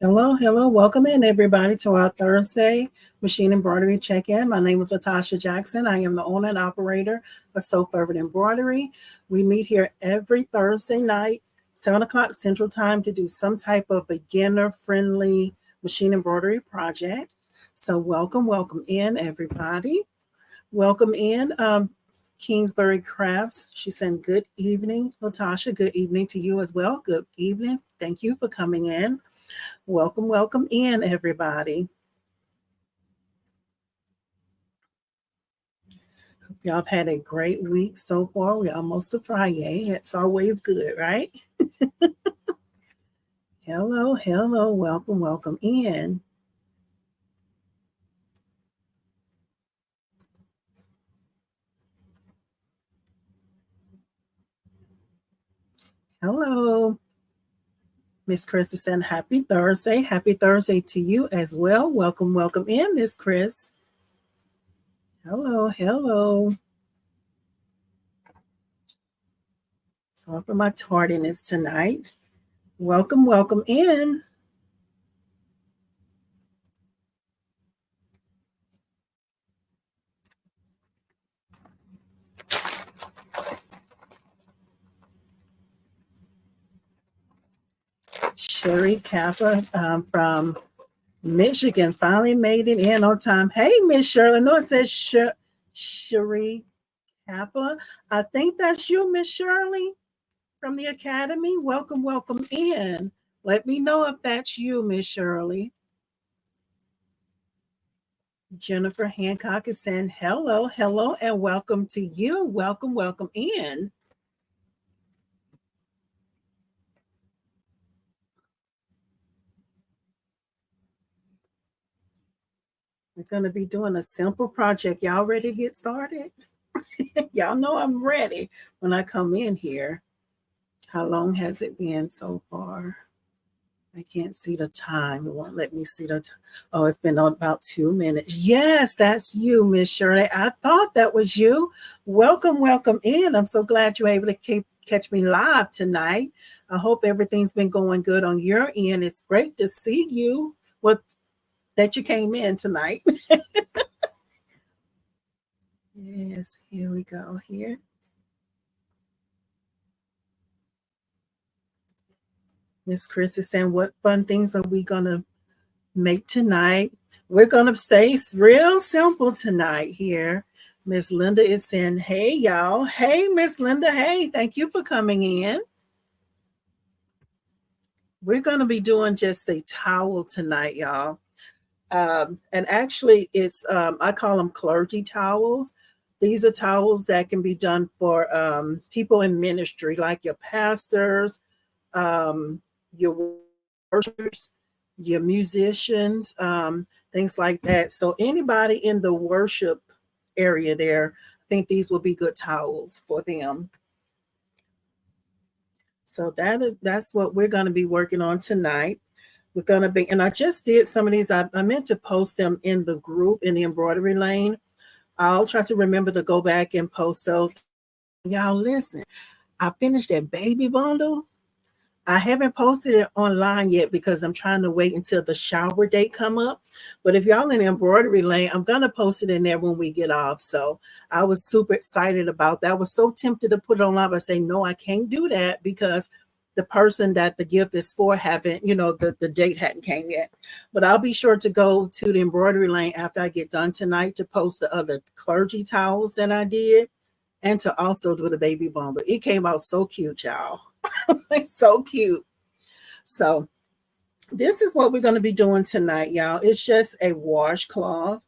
Hello, hello. Welcome in, everybody, to our Thursday machine embroidery check-in. My name is Latasha Jackson. I am the owner and operator of So Fervent Embroidery. We meet here every Thursday night, 7 o'clock Central Time, to do some type of beginner-friendly machine embroidery project. So welcome in, everybody. Welcome in, Kingsbury Crafts. She said, good evening, Latasha. Good evening to you as well. Good evening. Thank you for coming in. Welcome in, everybody. Hope y'all have had a great week so far. We're almost to Friday. It's always good, right? Hello. Welcome in. Hello. Miss Chris is saying happy Thursday. Happy Thursday to you as well. Welcome in, Miss Chris. Hello. Sorry for my tardiness tonight. Welcome in. Sherry Kappa from Michigan finally made it in on time. Hey, Miss Shirley. No, it says Sherry Kappa. I think that's you, Miss Shirley, from the Academy. Welcome in. Let me know if that's you, Miss Shirley. Jennifer Hancock is saying hello, and welcome to you. Welcome in. We're going to be doing a simple project. Y'all ready to get started? Y'all know I'm ready when I come in here. How long has it been so far? I can't see the time. It won't let me see the time. Oh, it's been on about 2 minutes. Yes, that's you, Miss Shirley. I thought that was you. Welcome in. I'm so glad you're able to catch me live tonight. I hope everything's been going good on your end. It's great to see you. What that you came in tonight. Yes, here we go. Here. Miss Chris is saying, what fun things are we gonna make tonight? We're gonna stay real simple tonight here. Miss Linda is saying, hey y'all. Hey, Miss Linda. Hey, thank you for coming in. We're gonna be doing just a towel tonight, y'all. And actually, it's I call them clergy towels. These are towels that can be done for people in ministry, like your pastors, your worshipers, your musicians, things like that. So anybody in the worship area there, I think these will be good towels for them. So that's what we're going to be working on tonight. We're going to be, and I just did some of these. I meant to post them in the group in the embroidery lane. I'll try to remember to go back and post those. Y'all listen, I finished that baby bundle. I haven't posted it online yet because I'm trying to wait until the shower date come up. But if y'all in the embroidery lane, I'm gonna post it in there when we get off. So I was super excited about that. I was so tempted to put it online, but I say no, I can't do that because the person that the gift is for haven't, the date hadn't came yet. But I'll be sure to go to the embroidery lane after I get done tonight to post the other clergy towels that I did and to also do the baby bundle. It came out so cute, y'all. It's so cute. So this is what we're going to be doing tonight, y'all. It's just a washcloth.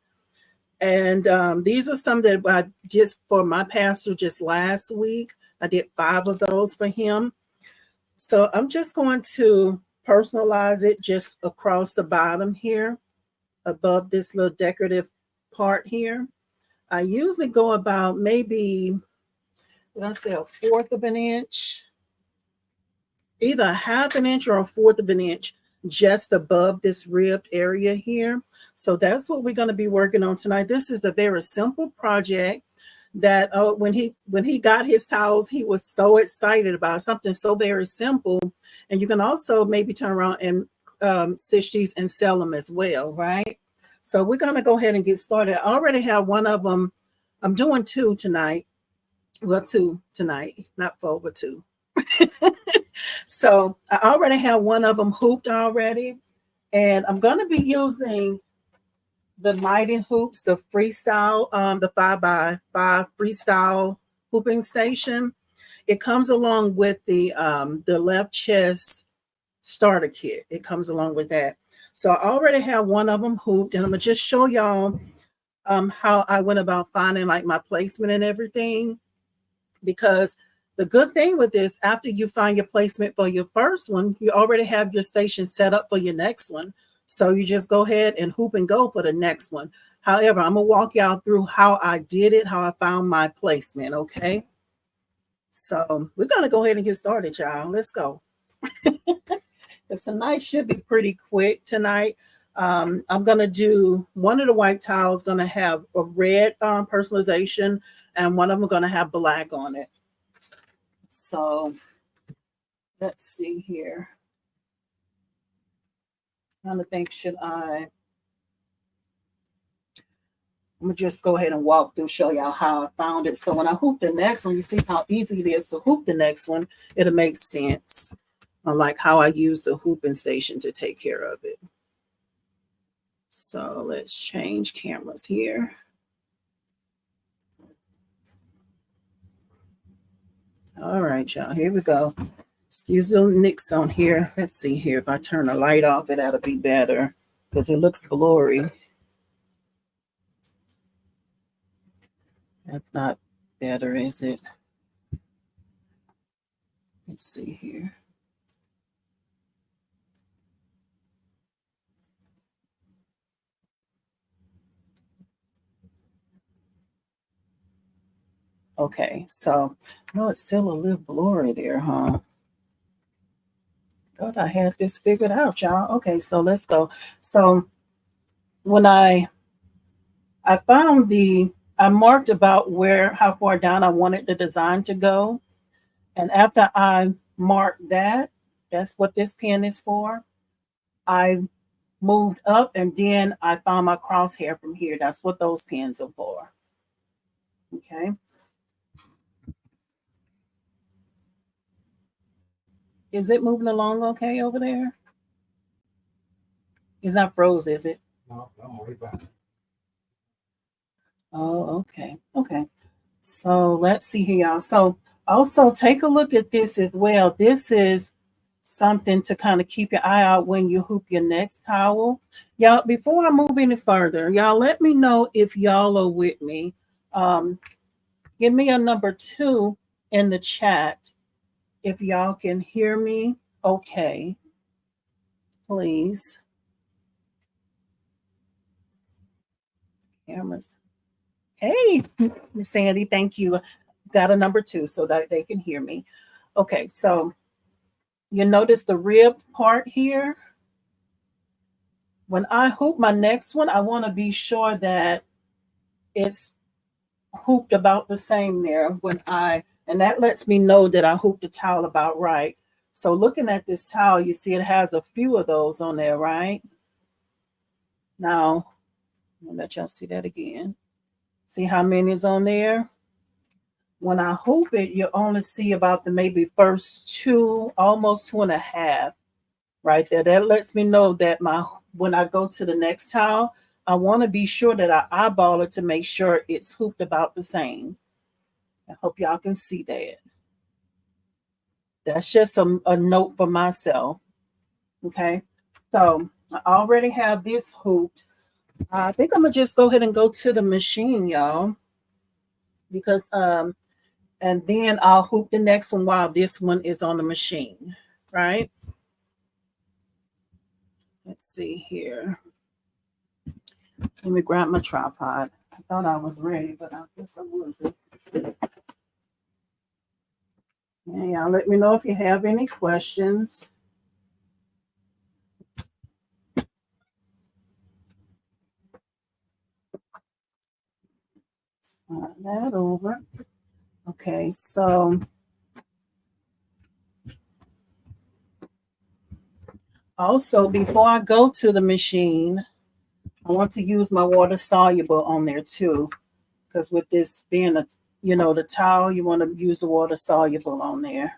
And these are some that I just for my pastor just last week. I did 5 of those for him. So I'm just going to personalize it just across the bottom here, above this little decorative part here. I usually go about maybe, let's say, a fourth of an inch, either a half an inch or a fourth of an inch just above this ribbed area here. So that's what we're going to be working on tonight. This is a very simple project that when he got his towels, he was so excited about something so very simple. And you can also maybe turn around and stitch these and sell them as well, right? So we're going to go ahead and get started. I already have one of them. I'm doing two tonight. Well, two tonight, not four, but two. So I already have one of them hooped already. And I'm going to be using the Mighty Hoops, the Freestyle, the 5x5 Freestyle hooping station. It comes along with the left chest starter kit. It comes along with that. So I already have one of them hooped, and I'm gonna just show y'all how I went about finding like my placement and everything. Because the good thing with this, after you find your placement for your first one, you already have your station set up for your next one. So you just go ahead and hoop and go for the next one. However, I'm gonna walk y'all through how I did it, how I found my placement. Okay. So we're gonna go ahead and get started, y'all. Let's go. Tonight should be pretty quick tonight. I'm gonna do one of the white tiles gonna have a red personalization, and one of them gonna have black on it. So let's see here. I'm trying to think, I'm gonna just go ahead and walk through, show y'all how I found it. So when I hoop the next one, you see how easy it is to hoop the next one. It'll make sense. Like how I use the hooping station to take care of it. So let's change cameras here. All right, y'all, here we go. Excuse the nicks on here. Let's see here. If I turn the light off, that'll be better because it looks blurry. That's not better, is it? Let's see here. Okay, so no, it's still a little blurry there, huh? Thought I had this figured out, y'all. Okay, so let's go. So when I found I marked about how far down I wanted the design to go. And after I marked that's what this pin is for. I moved up and then I found my crosshair from here. That's what those pins are for. Okay. Is it moving along okay over there? It's not froze, is it? No, I'm way back. Oh, okay. Okay. So let's see here, y'all. So also take a look at this as well. This is something to kind of keep your eye out when you hoop your next towel. Y'all, before I move any further, y'all let me know if y'all are with me. Give me a number 2 in the chat if y'all can hear me okay, please. Cameras. Hey, Miss Sandy, thank you. Got a number 2 so that they can hear me. Okay, so you notice the rib part here. When I hoop my next one, I want to be sure that it's hooped about the same there and that lets me know that I hooped the towel about right. So looking at this towel, you see it has a few of those on there, right? Now, I'll let y'all see that again. See how many is on there? When I hoop it, you only see about the maybe first 2, almost 2.5 right there. That lets me know that when I go to the next towel, I want to be sure that I eyeball it to make sure it's hooped about the same. I hope y'all can see that. That's just a note for myself. Okay, so I already have this hooped. I think I'm gonna just go ahead and go to the machine, y'all, because and then I'll hoop the next one while this one is on the machine, right? Let's see here. Let me grab my tripod. I thought I was ready, but I guess I wasn't. And y'all let me know if you have any questions. Slide that over. Okay, so Also, before I go to the machine, I want to use my water soluble on there too. Because with this being a, the towel, you want to use the water soluble on there.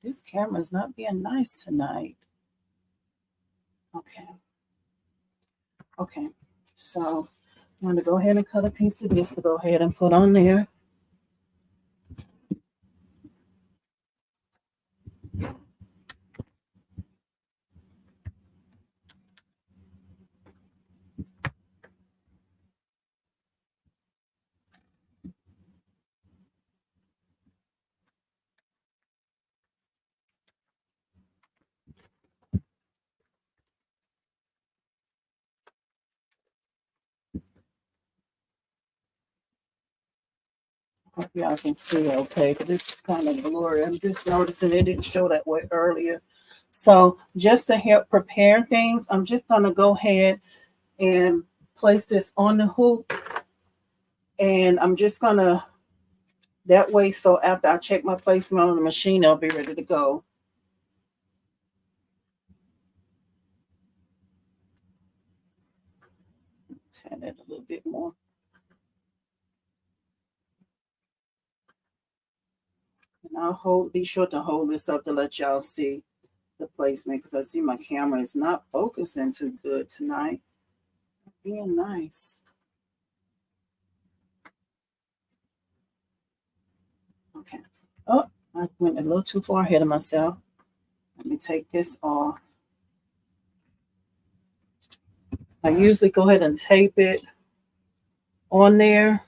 This camera is not being nice tonight. Okay. Okay. So I'm going to go ahead and cut a piece of this to go ahead and put on there. Hope y'all can see okay, but this is kind of blurry. I'm just noticing it didn't show that way earlier. So just to help prepare things, I'm just going to go ahead and place this on the hoop. And I'm just going to, that way, so after I check my placement on the machine, I'll be ready to go. Turn that a little bit more. And I'll be sure to hold this up to let y'all see the placement, because I see my camera is not focusing too good tonight. Being nice. Okay. Oh, I went a little too far ahead of myself. Let me take this off. I usually go ahead and tape it on there.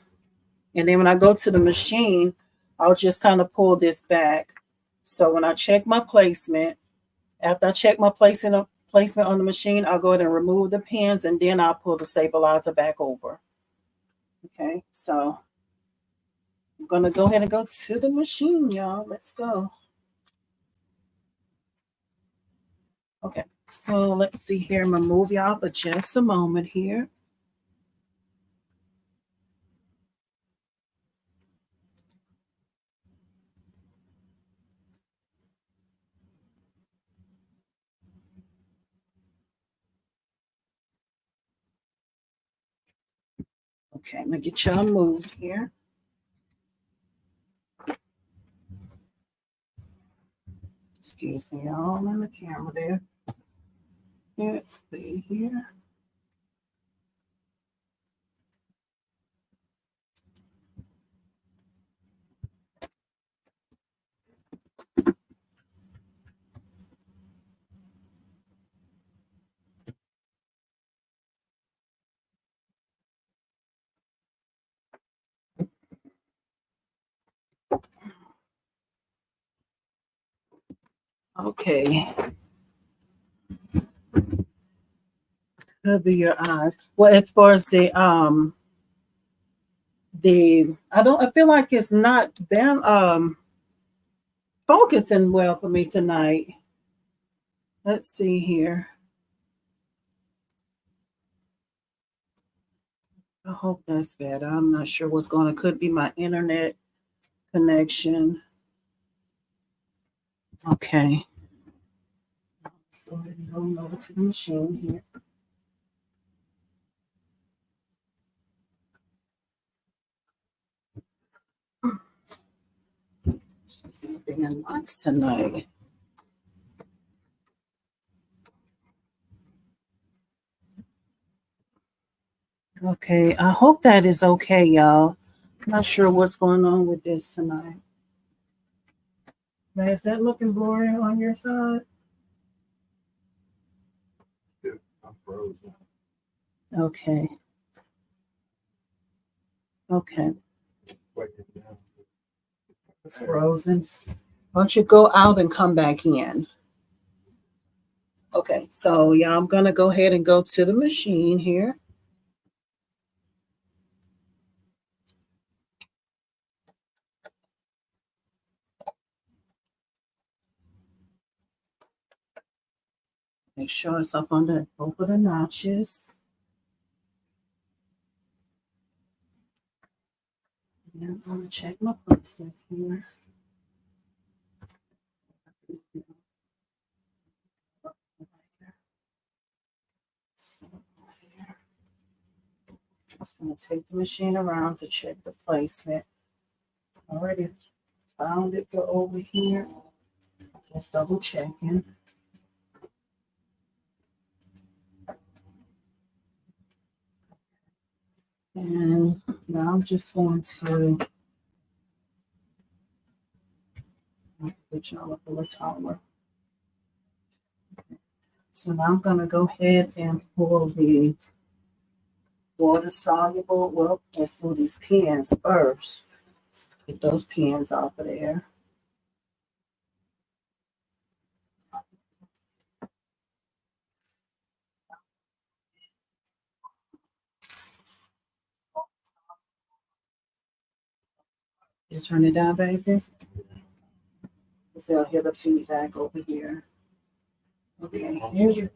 And then when I go to the machine, I'll just kind of pull this back. So when I check my placement, after I check my placement on the machine, I'll go ahead and remove the pins, and then I'll pull the stabilizer back over. Okay, so I'm going to go ahead and go to the machine, y'all. Let's go. Okay, so let's see here. I'm going to move y'all for just a moment here. Okay, I'm going to get y'all moved here. Excuse me, y'all, in the camera there. Let's see here. Okay. Could be your eyes. Well, as far as I feel like it's not been focusing well for me tonight. Let's see here. I hope that's better. I'm not sure what's going on. Could be my internet connection. Okay. Let's go ahead and go over to the machine here. She's not being nice tonight. Okay, I hope that is okay, y'all. I'm not sure what's going on with this tonight. Now, is that looking blurry on your side? Yeah, I'm frozen. Okay. Okay. It's frozen. Why don't you go out and come back in? Okay, so yeah, I'm gonna go ahead and go to the machine here. Make sure it's up under both of the notches. And I'm gonna check my placement here. Just gonna take the machine around to check the placement. Already found it for over here. Just double checking. And now I'm just going to put y'all up a little taller. So now I'm going to go ahead and pull the water soluble. Well, let's do these pins first. Get those pins off of there. You turn it down, baby. So I'll hear the feedback over here. Okay, okay.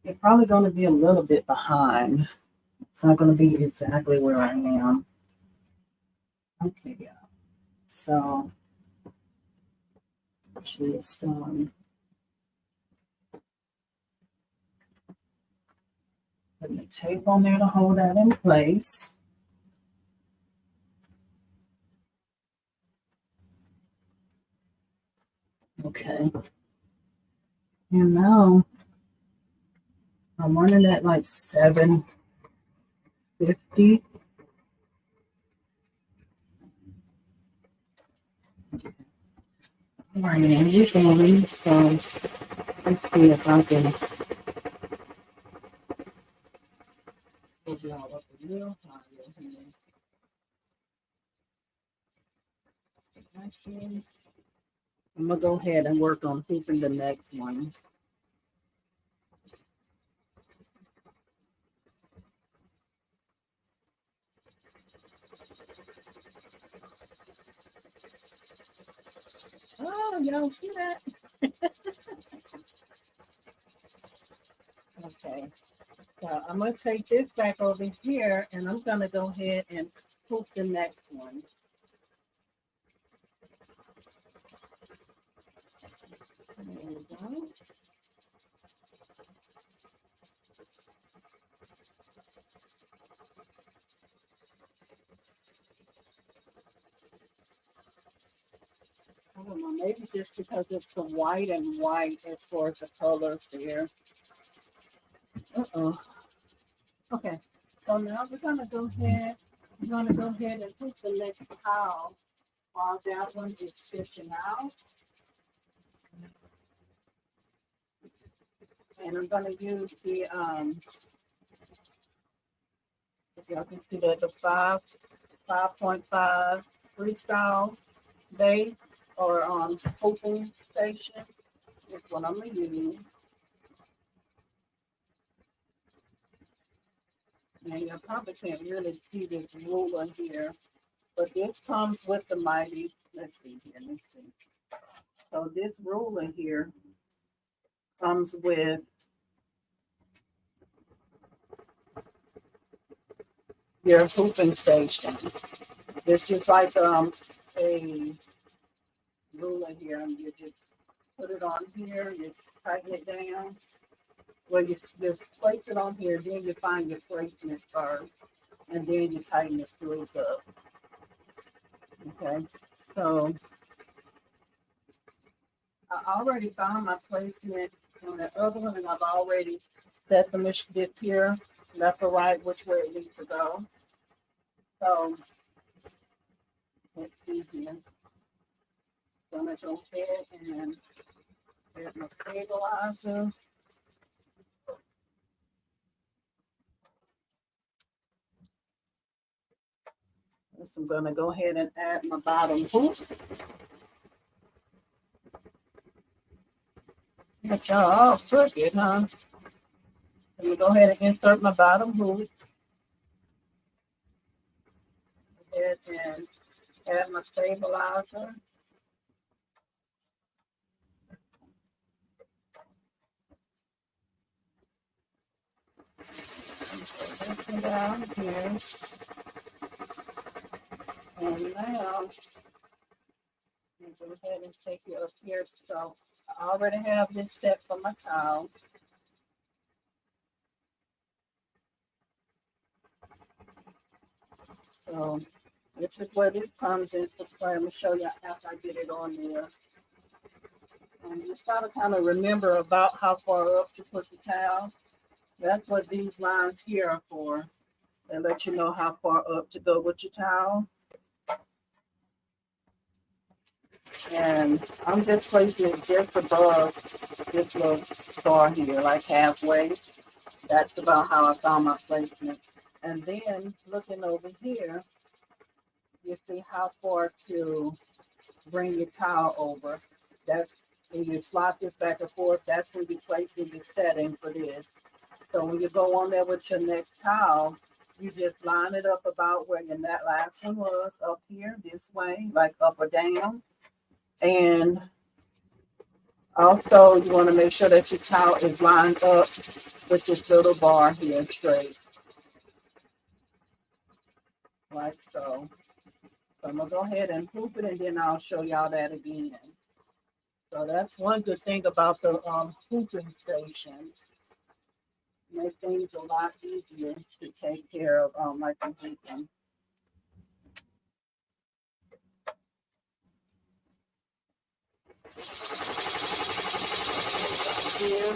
You're probably going to be a little bit behind. It's not going to be exactly where I am. Okay, yeah. So just putting the tape on there to hold that in place. Okay. And now I'm running at like 750. All right, and you're going. So let's see if I can pull y'all up a little higher here. Actually, I'm gonna go ahead and work on hooping the next one. Oh, y'all see that? Okay. So I'm going to take this back over here and I'm going to go ahead and hoop the next one. There we go. I don't know, maybe just because it's the white and white as far as the colors there. Uh-oh. Okay, so now we're going to go ahead and hoop the next tile while that one is stitching out. And I'm going to use the, if y'all can see that, the 5.5 Freestyle base or hooping station. Is what I'm going to use. Now you probably can't really see this ruler here, but this comes with the mighty. Let's see here. Let's see. So this ruler here comes with your hooping station. This is like a ruler here, and you just put it on here. You tighten it down. Well, you place it on here, then you find your placement first, and then you tighten the screws up. Okay, so I already found my placement on the other one, and I've already set the this here, left or right, which way it needs to go. So let's see here. So I'm going to go ahead and get my stabilizer. So I'm going to go ahead and add my bottom hoop. Got y'all all crooked, huh? I'm going to go ahead and insert my bottom hoop. Go ahead and add my stabilizer. This one down here. And now, go ahead and take it up here. So I already have this set for my towel. So this is where this comes into play. I'm gonna show you after I get it on there. And you just gotta kind of remember about how far up to put the towel. That's what these lines here are for. They let you know how far up to go with your towel. And I'm just placing it just above this little bar here, like halfway. That's about how I found my placement. And then looking over here, you see how far to bring your towel over. That's when you slide this back and forth, that's when you place your setting for this. So when you go on there with your next towel, you just line it up about where your that last one was, up here this way, like up or down. And also you want to make sure that your towel is lined up with this little bar here straight. Like so. So I'm gonna go ahead and hoop it and then I'll show y'all that again. So that's one good thing about the hooping station. Make things a lot easier to take care of like the hooping. Here.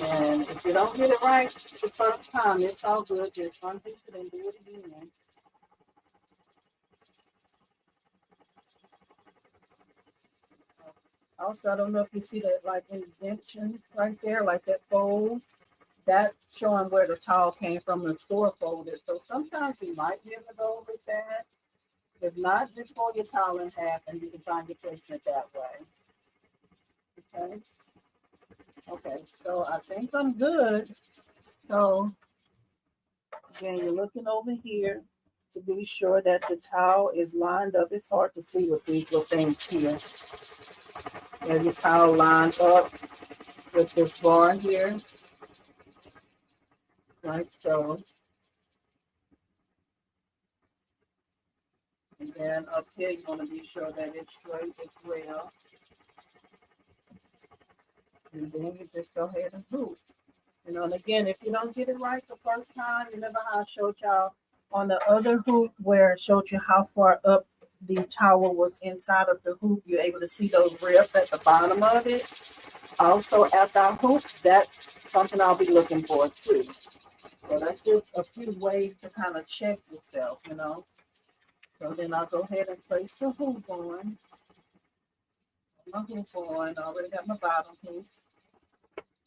And if you don't get it right the first time, it's all good. Just unhoop it and do it again. Also, I don't know if you see that like indentation right there, like that fold. That's showing where the towel came from, the store folded. So sometimes you might be able to go with that. If not, just fold your towel in half and you can find your placement that way. Okay. Okay, so I think I'm good. So again, you're looking over here to be sure that the towel is lined up. It's hard to see with these little things here. And the towel lines up with this bar here. Like so. And then up here, you want to be sure that it's straight as well. And then you just go ahead and hoop. You know, and again, if you don't get it right the first time, remember how I showed y'all on the other hoop where it showed you how far up the towel was inside of the hoop. You're able to see those ribs at the bottom of it. Also, after I hoop, that's something I'll be looking for too. So that's just a few ways to kind of check yourself, you know. So then I'll go ahead and place the hoop on. My hoop on. I already got my bottom hoop.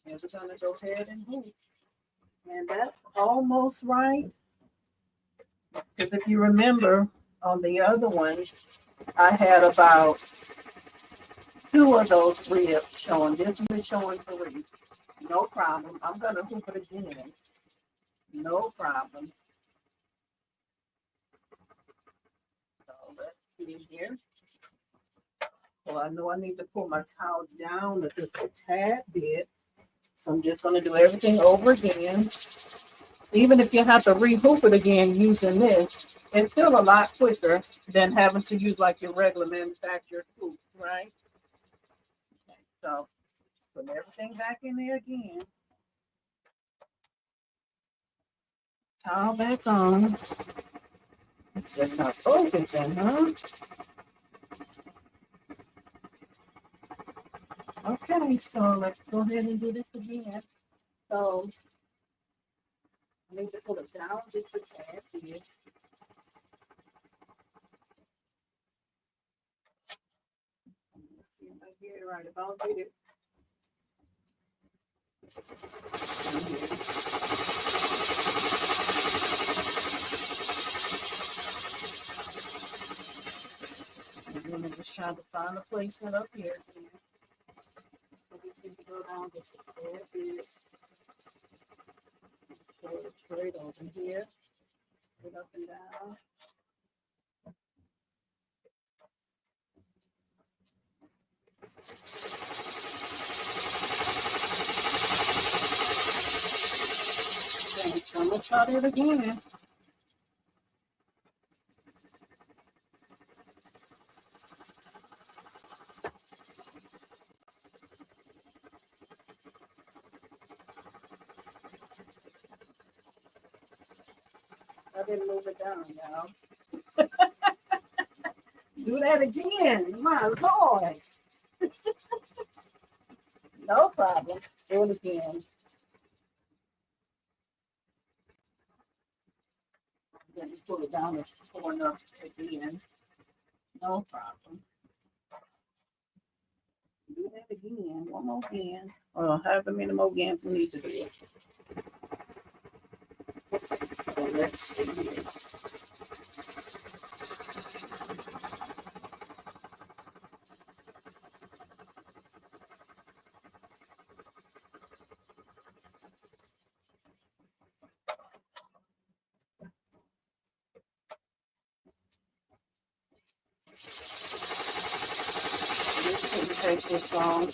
And we're going to go ahead and hoop. And that's almost right. Because if you remember on the other one, I had about 2 of those ribs showing. This one is showing 3. No problem. I'm going to hoop it again. No problem. So let's see here. So I know I need to pull my towel down just a tad bit. So I'm just going to do everything over again. Even if you have to re-hoop it again using this, it's still a lot quicker than having to use like your regular manufactured hoop, right? Okay, so just put everything back in there again. Towel back on. It's just not focusing, huh? Okay, so let's go ahead and do this again. So I need to pull it down just a tad here. Let's see if I get it right. If I don't get it. And then just try to find a placement up here. So we can go down just a tad bit. Straight over here. Straight up and down. Okay, so I'm going to try that again. I didn't move it down, y'all. Do that again. My Lord. No problem. Do it again. Then just pull it down the corner again. No problem. Do that again. One more again. Or however many more agains we need to do it. So let's see here. This shouldn't take this long.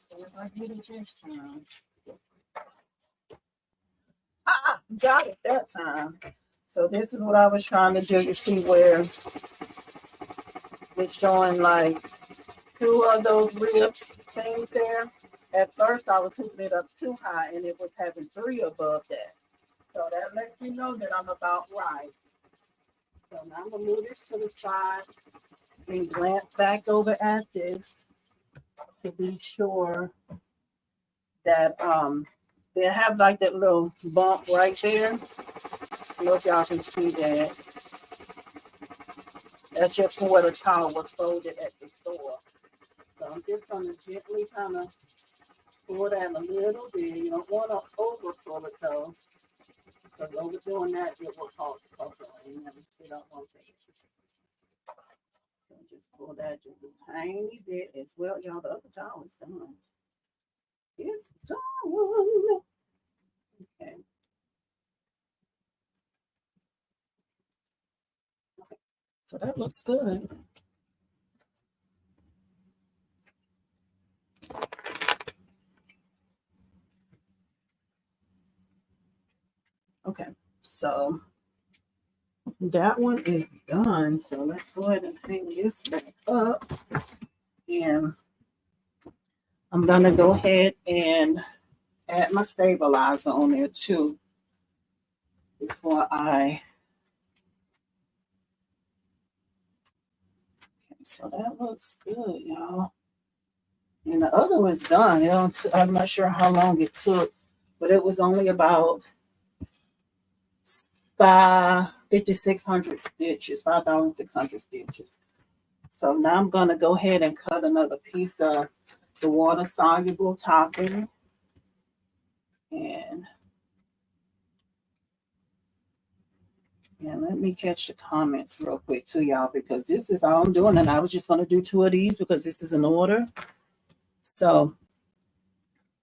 So if I get it this time. Got it that time. So this is what I was trying to do. You see where it's showing like 2 of those rib things there. At first I was hooking it up too high and it was having 3 above that. So that lets me know that I'm about right. So now I'm gonna move this to the side and glance back over at this to be sure that they have like that little bump right there. I don't know if y'all can see that. That's just from where the towel was folded at the store. So I'm just gonna gently kind of pull that a little bit. You don't want to over pull it though, because overdoing that it will cause buckling, and we don't want that. So just pull that just a tiny bit as well. Y'all, the other towel is done. It's done. Okay. So that looks good. Okay, so that one is done. So let's go ahead and hang this back up. And I'm gonna go ahead and add my stabilizer on there too before I. Okay, so that looks good, y'all. And the other was done. I'm not sure how long it took, but it was only about 5,600 stitches, 5,600 stitches. So now I'm going to go ahead and cut another piece of the water soluble topping. And let me catch the comments real quick too, y'all, because this is all I'm doing. And I was just going to do 2 of these because this is an order. So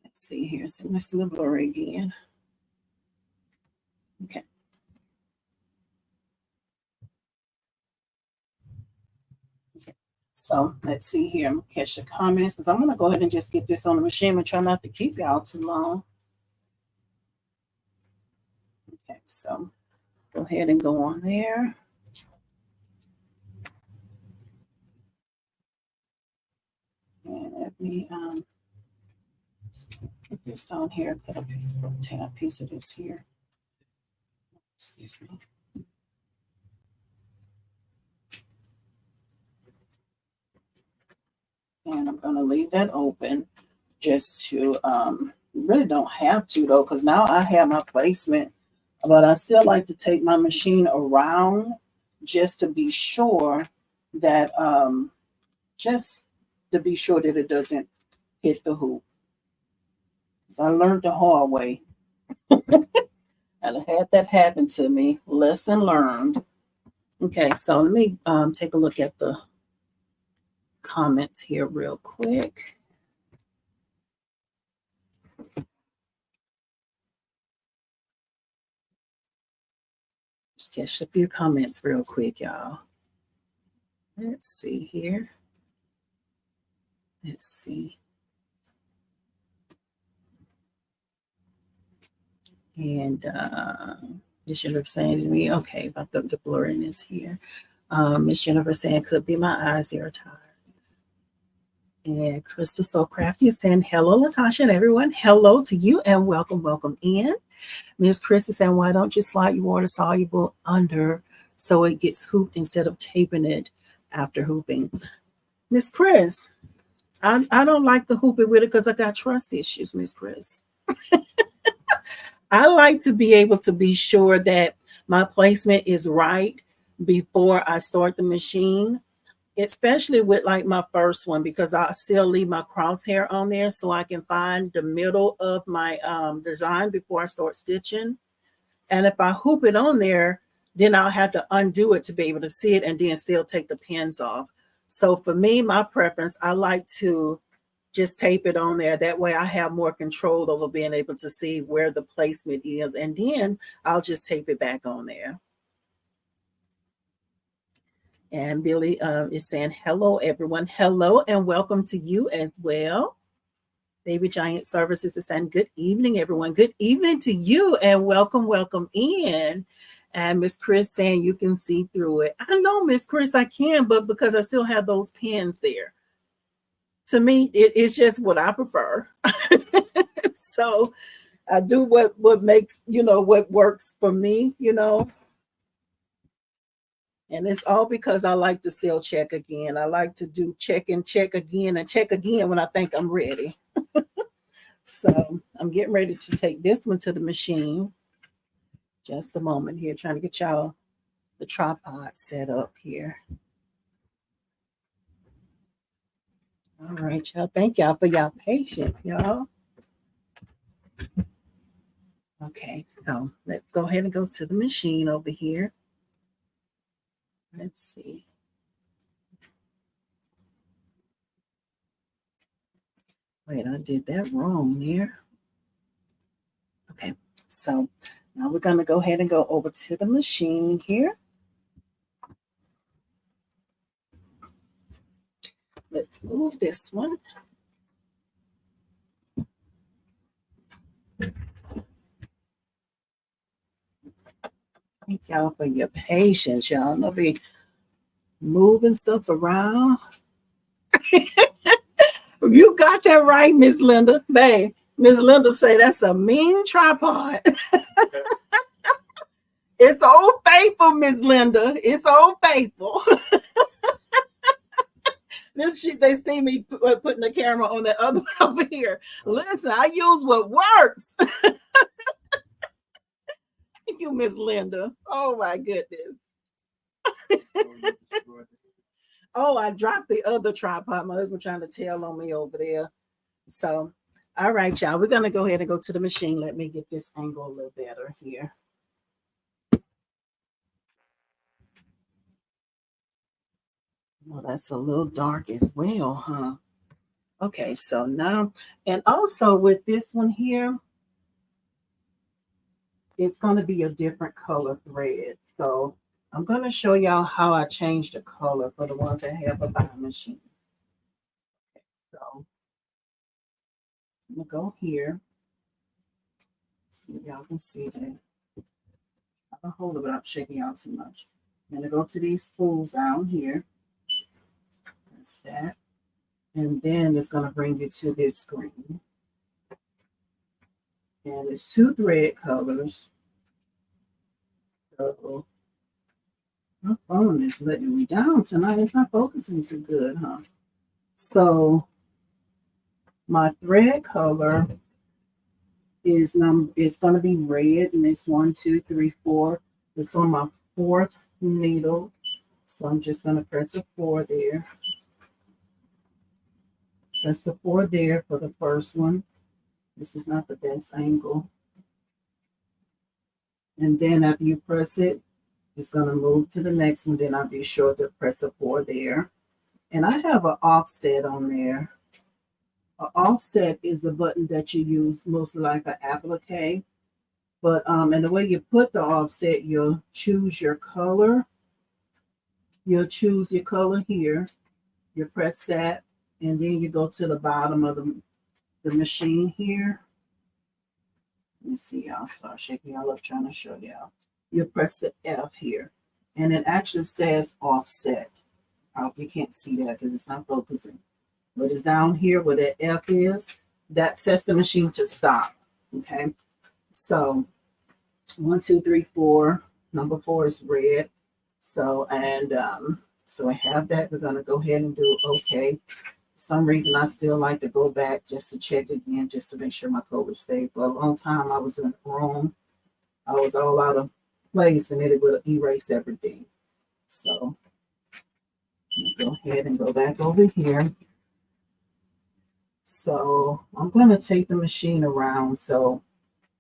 let's see here. So it's a little blurry again. Okay. So let's see here. I'm going to catch the comments because I'm going to go ahead and just get this on the machine and try not to keep y'all too long. Okay, so go ahead and go on there. And let me put this on here. Cut a piece of this here. Excuse me. And I'm going to leave that open just to, really don't have to though, because now I have my placement, but I still like to take my machine around just to be sure that, it doesn't hit the hoop. Because I learned the hard way. And I had that happen to me. Lesson learned. Okay, so let me take a look at the comments here real quick. Just catch a few comments real quick, y'all. Let's see here. Let's see. And Miss Jennifer saying to me, okay, about the blurriness here. Miss Jennifer saying, could be my eyes, they're tired. And Crystal So Crafty is saying, hello, Latasha and everyone. Hello to you and welcome in. Miss Chris is saying, why don't you slide your water soluble under so it gets hooped instead of taping it after hooping? Miss Chris, I don't like the hooping with it because I got trust issues, Miss Chris. I like to be able to be sure that my placement is right before I start the machine, especially with like my first one, because I still leave my crosshair on there so I can find the middle of my design before I start stitching. And if I hoop it on there, then I'll have to undo it to be able to see it and then still take the pins off. So for me, my preference, I like to just tape it on there. That way I have more control over being able to see where the placement is. And then I'll just tape it back on there. And Billy is saying, hello, everyone. Hello, and welcome to you as well. Baby Giant Services is saying, good evening, everyone. Good evening to you, and welcome in. And Miss Chris saying you can see through it. I know, Miss Chris, I can, but because I still have those pins there. To me, it's just what I prefer. So I do what makes, what works for me, And it's all because I like to still check again. I like to do check and check again and check again when I think I'm ready. So I'm getting ready to take this one to the machine. Just a moment here, trying to get y'all the tripod set up here. All right, y'all. Thank y'all for y'all patience, y'all. Okay, so let's go ahead and go to the machine over here. Let's see. Wait, I did that wrong there. Okay, so now we're going to go ahead and go over to the machine here. Let's move this one. Thank y'all for your patience, y'all. I'll be moving stuff around. You got that right, Miss Linda. Babe, Miss Linda say that's a mean tripod. It's Old Faithful, Miss Linda. It's Old Faithful. They see me putting the camera on the other over here. Listen, I use what works. Thank you, Miss Linda. Oh my goodness. Oh, I dropped the other tripod. My husband trying to tell on me over there. So, all right, y'all. We're going to go ahead and go to the machine. Let me get this angle a little better here. Well, that's a little dark as well, huh? Okay, so now, and also with this one here, it's going to be a different color thread. So I'm going to show y'all how I change the color for the ones that have a buying machine. Okay, so I'm going to go here. See if y'all can see that. I'll hold it without shaking out too much. I'm going to go to these spools down here. That's that. And then it's going to bring you to this screen. And it's 2 thread colors. So my phone is letting me down tonight. It's not focusing too good, huh? So my thread color is going to be red, and it's 1, 2, 3, 4. It's on my 4th needle. So I'm just going to press a 4 there. Press the 4 there for the first one. This is not the best angle. And then after you press it, it's going to move to the next one. Then I'll be sure to press a 4 there. And I have an offset on there. An offset is a button that you use mostly like an applique. But and the way you put the offset, you'll choose your color. You'll choose your color here. You press that, and then you go to the bottom of the machine here. Let me see y'all. Start shaking y'all up trying to show y'all. you press the F here, and it actually says offset. You can't see that because it's not focusing, but it's down here where that F is. That sets the machine to stop. Okay, so 1, 2, 3, 4. Number 4 is red. So so I have that. We're gonna go ahead and do okay. For some reason I still like to go back just to check again, just to make sure my code was stayed. For a long time I was doing it wrong. I was all out of place and it would erase everything. So go ahead and go back over here. So I'm going to take the machine around. So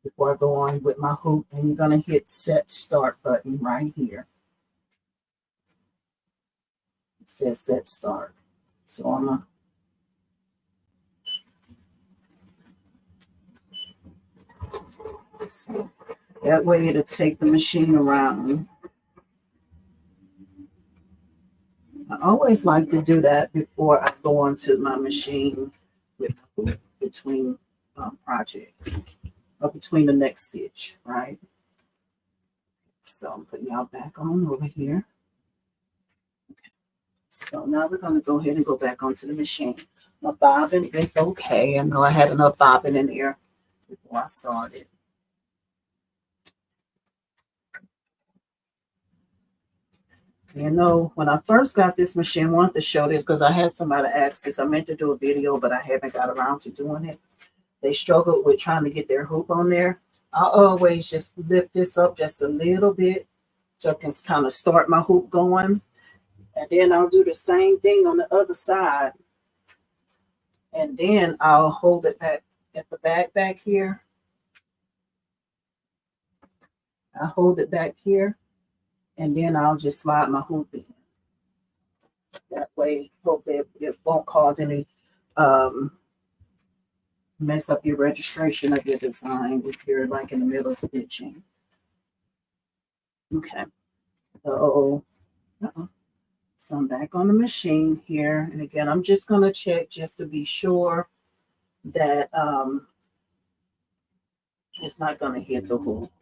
before I go on with my hoop, and you're going to hit set start button right here. It says set start. So I'm going to, so that way it'll take the machine around. I always like to do that before I go onto my machine with the hoop between projects, or between the next stitch, right? So I'm putting y'all back on over here. Okay. So now we're going to go ahead and go back onto the machine. My bobbin is okay. I know I had enough bobbin in there before I started. You know, when I first got this machine, I wanted to show this because I had somebody ask this. I meant to do a video, but I haven't got around to doing it. They struggled with trying to get their hoop on there. I always just lift this up just a little bit so I can kind of start my hoop going. And then I'll do the same thing on the other side. And then I'll hold it back at the back here. I hold it back here. And then I'll just slide my hoop in. That way, hopefully it won't cause any mess up your registration of your design if you're like in the middle of stitching. Okay, so so I'm back on the machine here, and again I'm just going to check just to be sure that it's not going to hit the hoop.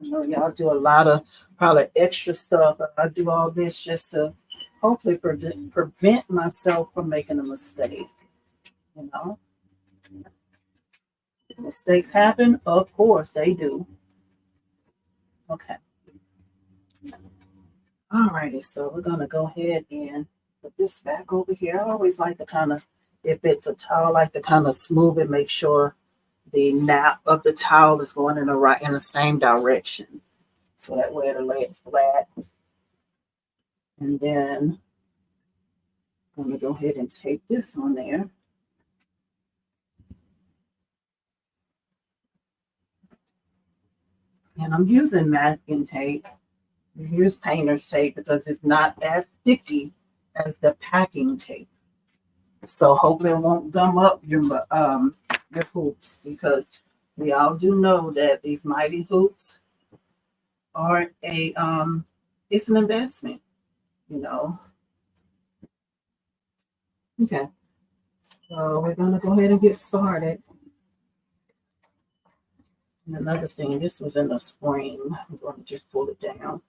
I know y'all do a lot of probably extra stuff, but I do all this just to hopefully prevent myself from making a mistake. You know, mistakes happen, of course they do. Okay. Alrighty, so we're gonna go ahead and put this back over here. I always like to kind of, if it's a towel, I like to kind of smooth it, make sure the nap of the towel is going in the same direction. So that way it'll lay it flat. And then I'm gonna go ahead and tape this on there. And I'm using masking tape. Use painter's tape because it's not as sticky as the packing tape. So hopefully it won't gum up your hoops, because we all do know that these mighty hoops are it's an investment, you know. Okay, so we're gonna go ahead and get started. And another thing, this was in the spring. I'm going to just pull it down.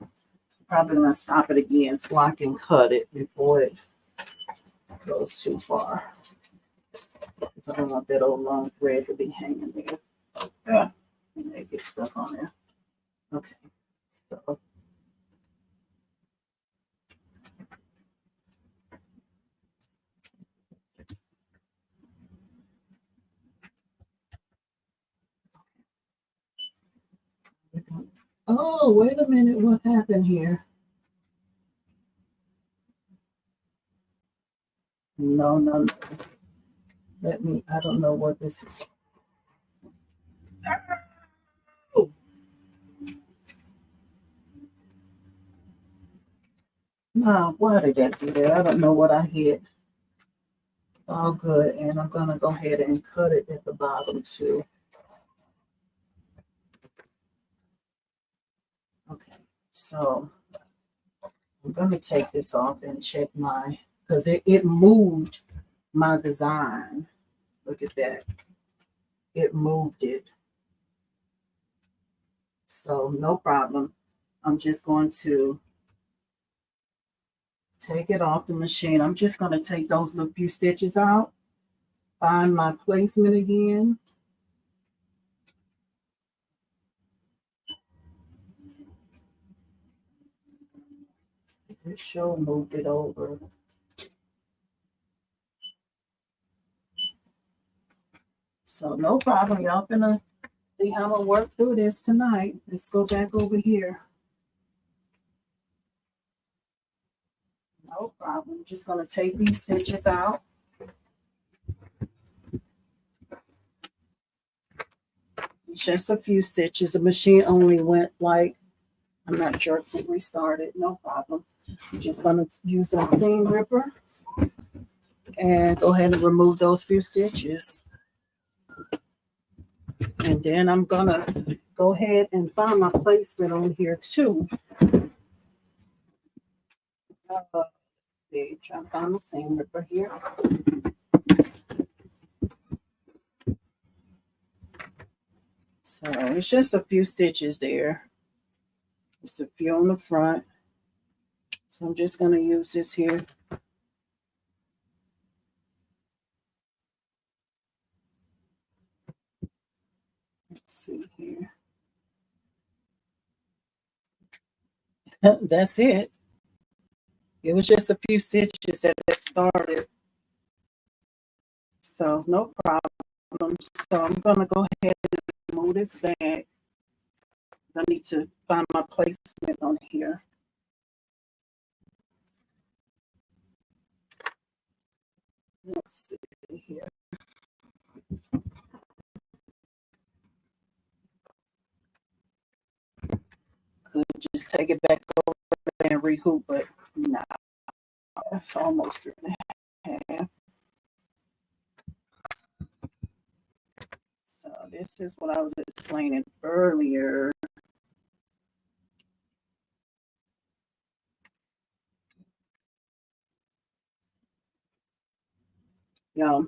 Probably gonna stop it again so I can cut it before it goes too far. Because I don't want that old long thread to be hanging there. Yeah, and it gets stuck on there. Okay, so oh, wait a minute, what happened here? No, no, no. I don't know what this is. Oh. No, why did that do that? I don't know what I hit. All good, and I'm gonna go ahead and cut it at the bottom too. Okay, so I'm gonna take this off and check my, because it moved my design. Look at that. It moved it. So no problem. I'm just going to take it off the machine. I'm just going to take those little few stitches out, find my placement again. It sure moved it over. So no problem. Y'all gonna see how I'm gonna work through this tonight. Let's go back over here. No problem. Just gonna take these stitches out. Just a few stitches. The machine only went like, I'm not sure if it restarted. No problem. I'm just gonna use a seam ripper and go ahead and remove those few stitches. And then I'm gonna go ahead and find my placement on here too. Try to find the seam ripper here. So it's just a few stitches there. Just a few on the front. So I'm just gonna use this here. Let's see here. That's it. It was just a few stitches that it started. So no problem. So I'm gonna go ahead and move this back. I need to find my placement on here. Let's see here. Could just take it back over and rehoop, but nah, it's almost 3.5. So this is what I was explaining earlier.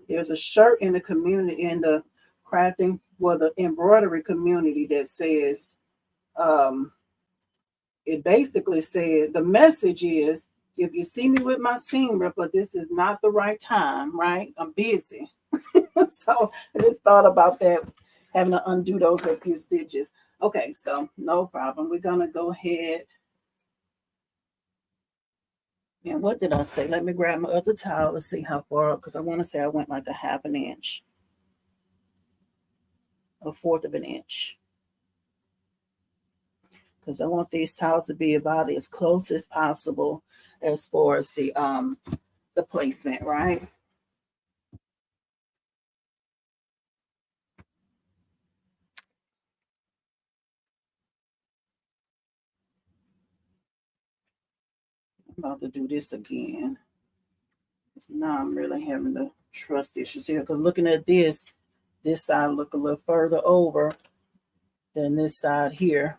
There's a shirt in the community, in the crafting, well, the embroidery community, that says, it basically said, the message is, if you see me with my seam ripper, this is not the right time, right? I'm busy. So I just thought about that, having to undo those a few stitches. Okay, so no problem. We're gonna go ahead. And what did I say? Let me grab my other towel and see how far up, because I want to say I went like a 1/2 inch, 1/4 of an inch. Because I want these towels to be about as close as possible as far as the placement, right? I'm about to do this again. Because now I'm really having the trust issues here. Because looking at this side look a little further over than this side here.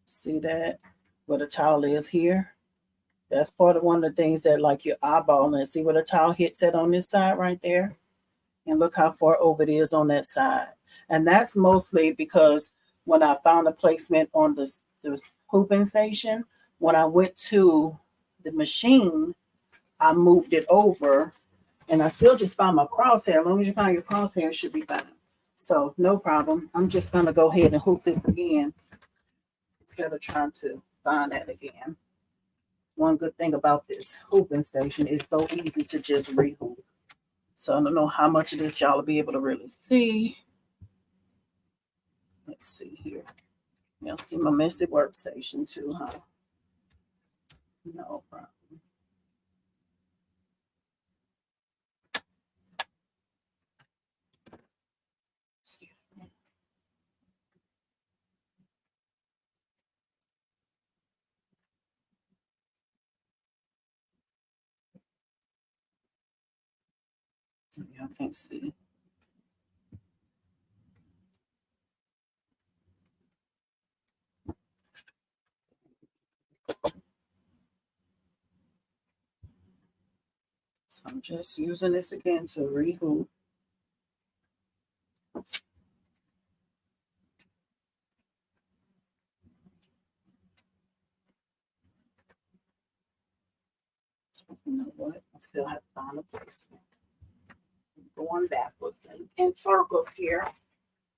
See that? Where the towel is here. That's part of one of the things that, like, you're eyeballing. See where the towel hits it on this side right there? And look how far over it is on that side. And that's mostly because when I found a placement on this hooping station, when I went to the machine, I moved it over, and I still just found my crosshair. As long as you find your crosshair, it should be fine. So no problem. I'm just gonna go ahead and hoop this again instead of trying to find that again. One good thing about this hooping station is so easy to just rehoop. So I don't know how much of this y'all will be able to really see. Let's see here. Y'all see my messy workstation too, huh? No problem. Excuse me. Y'all can't see. I'm just using this again to rehoop. You know what? I still have to find a placement. Going backwards in circles here.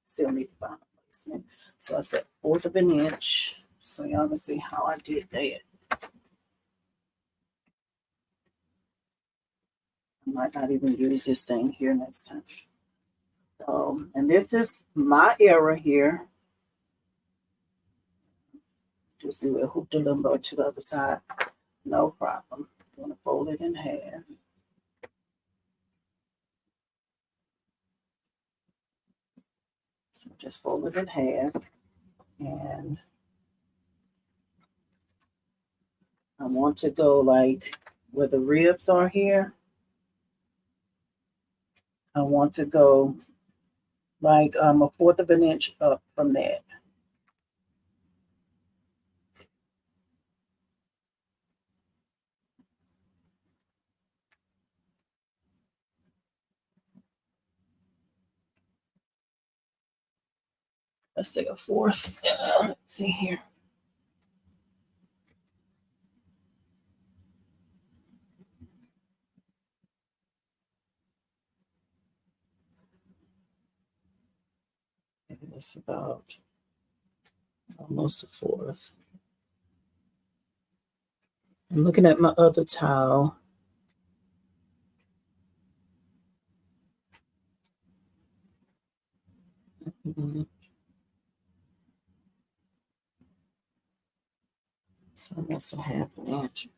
Still need to find a placement. So I said 1/4 of an inch. So y'all can see how I did that. I might not even use this thing here next time. So, and this is my error here. Just do a hoop the limbo to the other side. No problem. I'm going to fold it in half. So just fold it in half. And I want to go like where the ribs are here. I want to go like 1/4 of an inch up from that. Let's take a 1/4. Let's see here. It's about almost a 1/4. I'm looking at my other towel. It's almost a 1/2 an inch.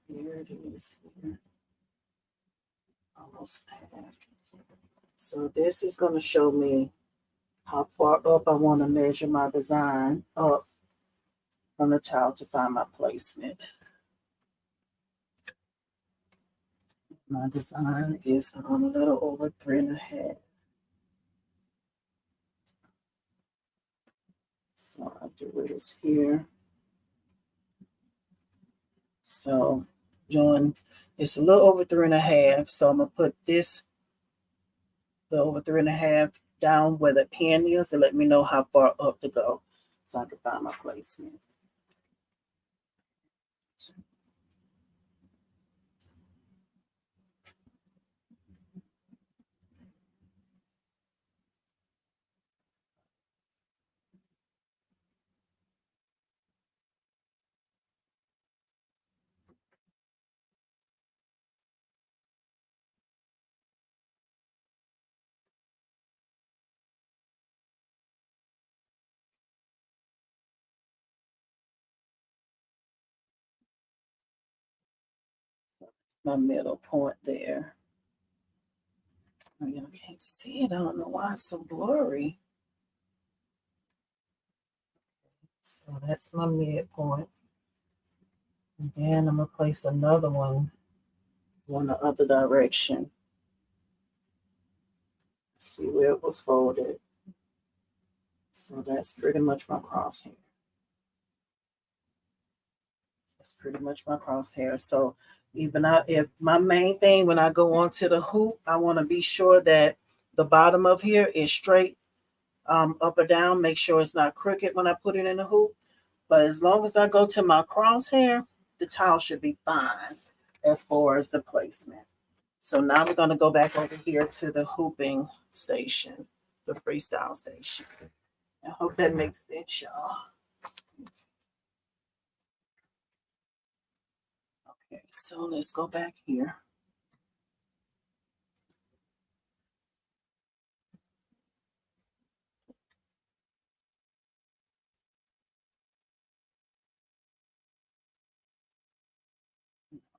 Here it is. Here. Almost half. So this is going to show me how far up I want to measure my design up from the towel to find my placement. My design is on a little over 3.5. So I'll do this here. So join, it's a little over 3.5. So I'm gonna put this little over 3.5 down where the pin is and let me know how far up to go so I can find my placement. My middle point there. Oh, y'all can't see it. I don't know why it's so blurry. So that's my midpoint. And then I'm going to place another one the other direction. See where it was folded. So that's pretty much my crosshair. That's pretty much my crosshair. So even if my main thing when I go onto the hoop, I want to be sure that the bottom of here is straight up or down. Make sure it's not crooked when I put it in the hoop. But as long as I go to my crosshair, the towel should be fine as far as the placement. So now we're going to go back over here to the hooping station, the freestyle station. I hope that makes sense, y'all. Okay, so let's go back here.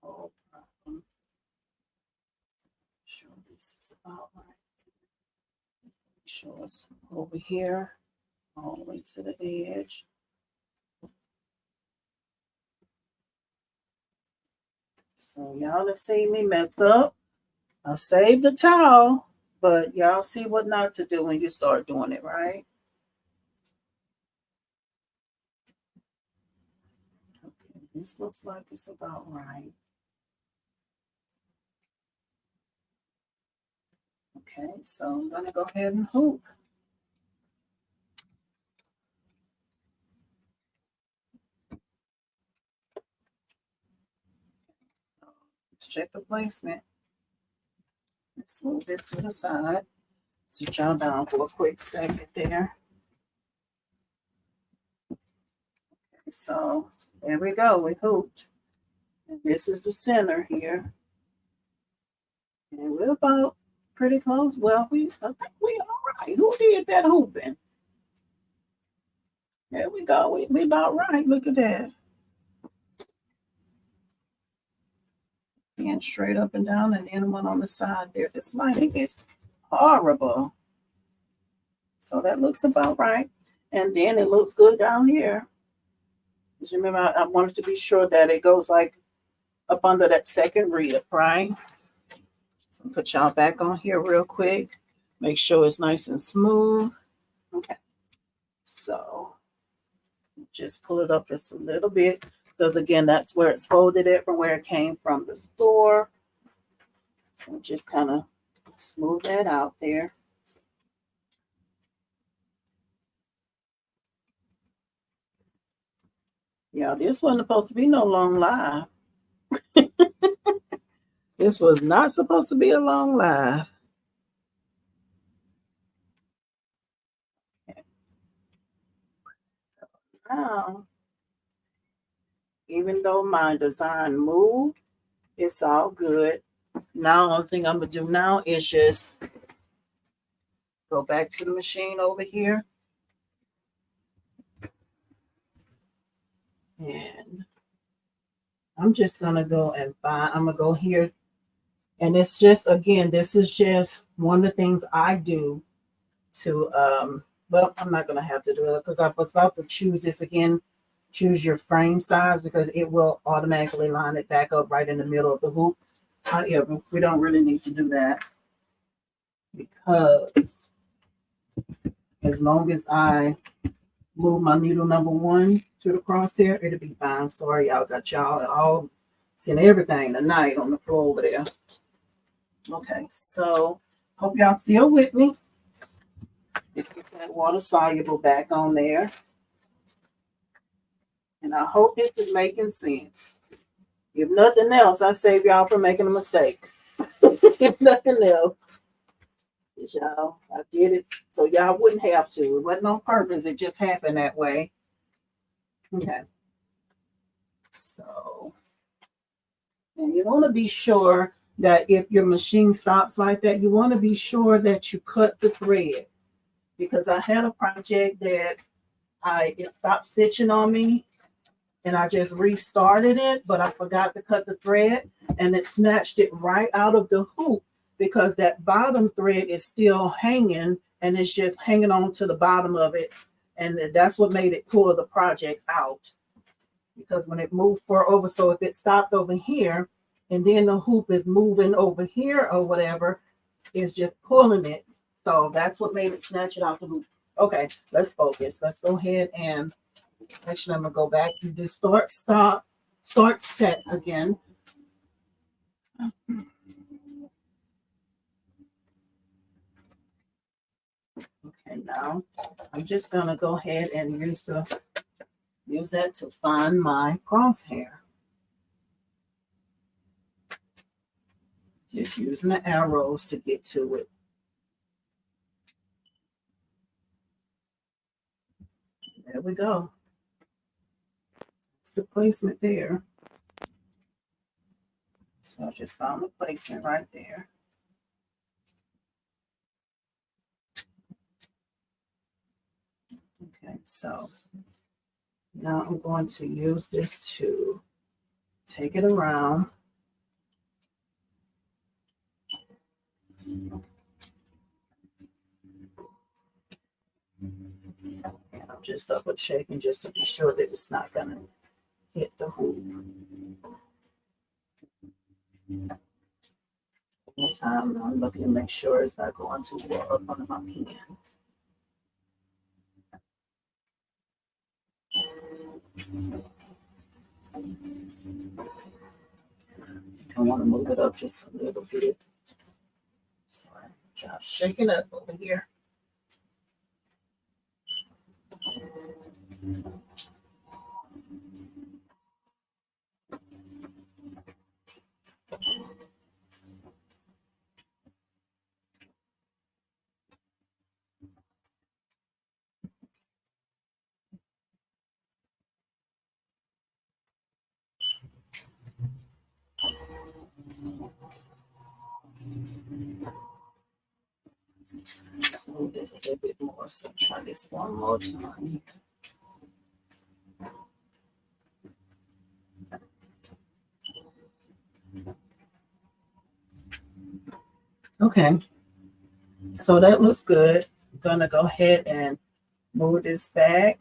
No problem. Sure this is about right. Sure it's over here, all the way to the edge. So y'all have seen me mess up. I saved the towel, but y'all see what not to do when you start doing it, right? Okay, This looks like it's about right. Okay, so I'm gonna go ahead and hoop. So let's check the placement. Let's move this to the side. Sit y'all down for a quick second there. Okay, so there we go. We hooped. And this is the center here. And we're about pretty close. Well, I think we all right. Who did that hooping? There we go. We about right. Look at that. And straight up and down, and then one on the side there. This lighting is horrible. So that looks about right. And then it looks good down here. Just remember, I wanted to be sure that it goes like up under that second rib, right? So put y'all back on here real quick. Make sure it's nice and smooth. Okay. So just pull it up just a little bit, because again, that's where it's folded at from where it came from the store. So just kind of smooth that out there. Yeah, this wasn't supposed to be no long live. This was not supposed to be a long live. Okay. Now, even though my design moved, it's all good. Now, the only thing I'm going to do now is just go back to the machine over here. And I'm just going to go and find, I'm going to go here. And it's just, again, this is just one of the things I do to, well, I'm not going to have to do it because I was about to choose this again. Choose your frame size because it will automatically line it back up right in the middle of the hoop. However, we don't really need to do that because as long as I move my needle number 1 to the crosshair, it'll be fine. Sorry, y'all got y'all all seeing everything tonight on the floor over there. Okay, so hope y'all still with me. Get that water soluble back on there. And I hope this is making sense. If nothing else, I save y'all from making a mistake. If nothing else, y'all, I did it so y'all wouldn't have to. It wasn't on purpose. It just happened that way. Okay. So, and you want to be sure that if your machine stops like that, you want to be sure that you cut the thread. Because I had a project that it stopped stitching on me. And I just restarted it, but I forgot to cut the thread and it snatched it right out of the hoop because that bottom thread is still hanging and it's just hanging on to the bottom of it. And that's what made it pull the project out because when it moved far over, so if it stopped over here and then the hoop is moving over here or whatever, it's just pulling it. So that's what made it snatch it out the hoop. Okay, let's focus. Let's go ahead and actually, I'm going to go back and do start, stop, start, set again. Okay, now I'm just going to go ahead and use that to find my crosshair. Just using the arrows to get to it. There we go. It's the placement there. So I just found the placement right there. Okay, so now I'm going to use this to take it around. And I'm just double checking just to be sure that it's not going to hit the hoop. One time I'm looking to make sure it's not going too far up under my pen. I want to move it up just a little bit. Sorry, try shaking up over here. Let's move it a little bit more. So try this one more time. Okay, so that looks good. I'm gonna go ahead and move this back.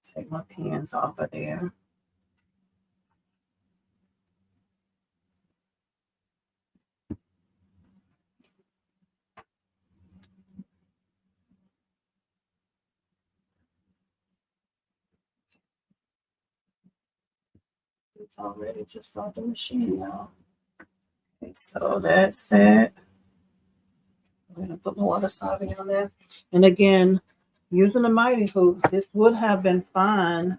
Take my pins off of there. It's all ready to start the machine now. Okay, so that's that. I'm gonna put my wasabi on there. And again, using the mighty hoops, this would have been fine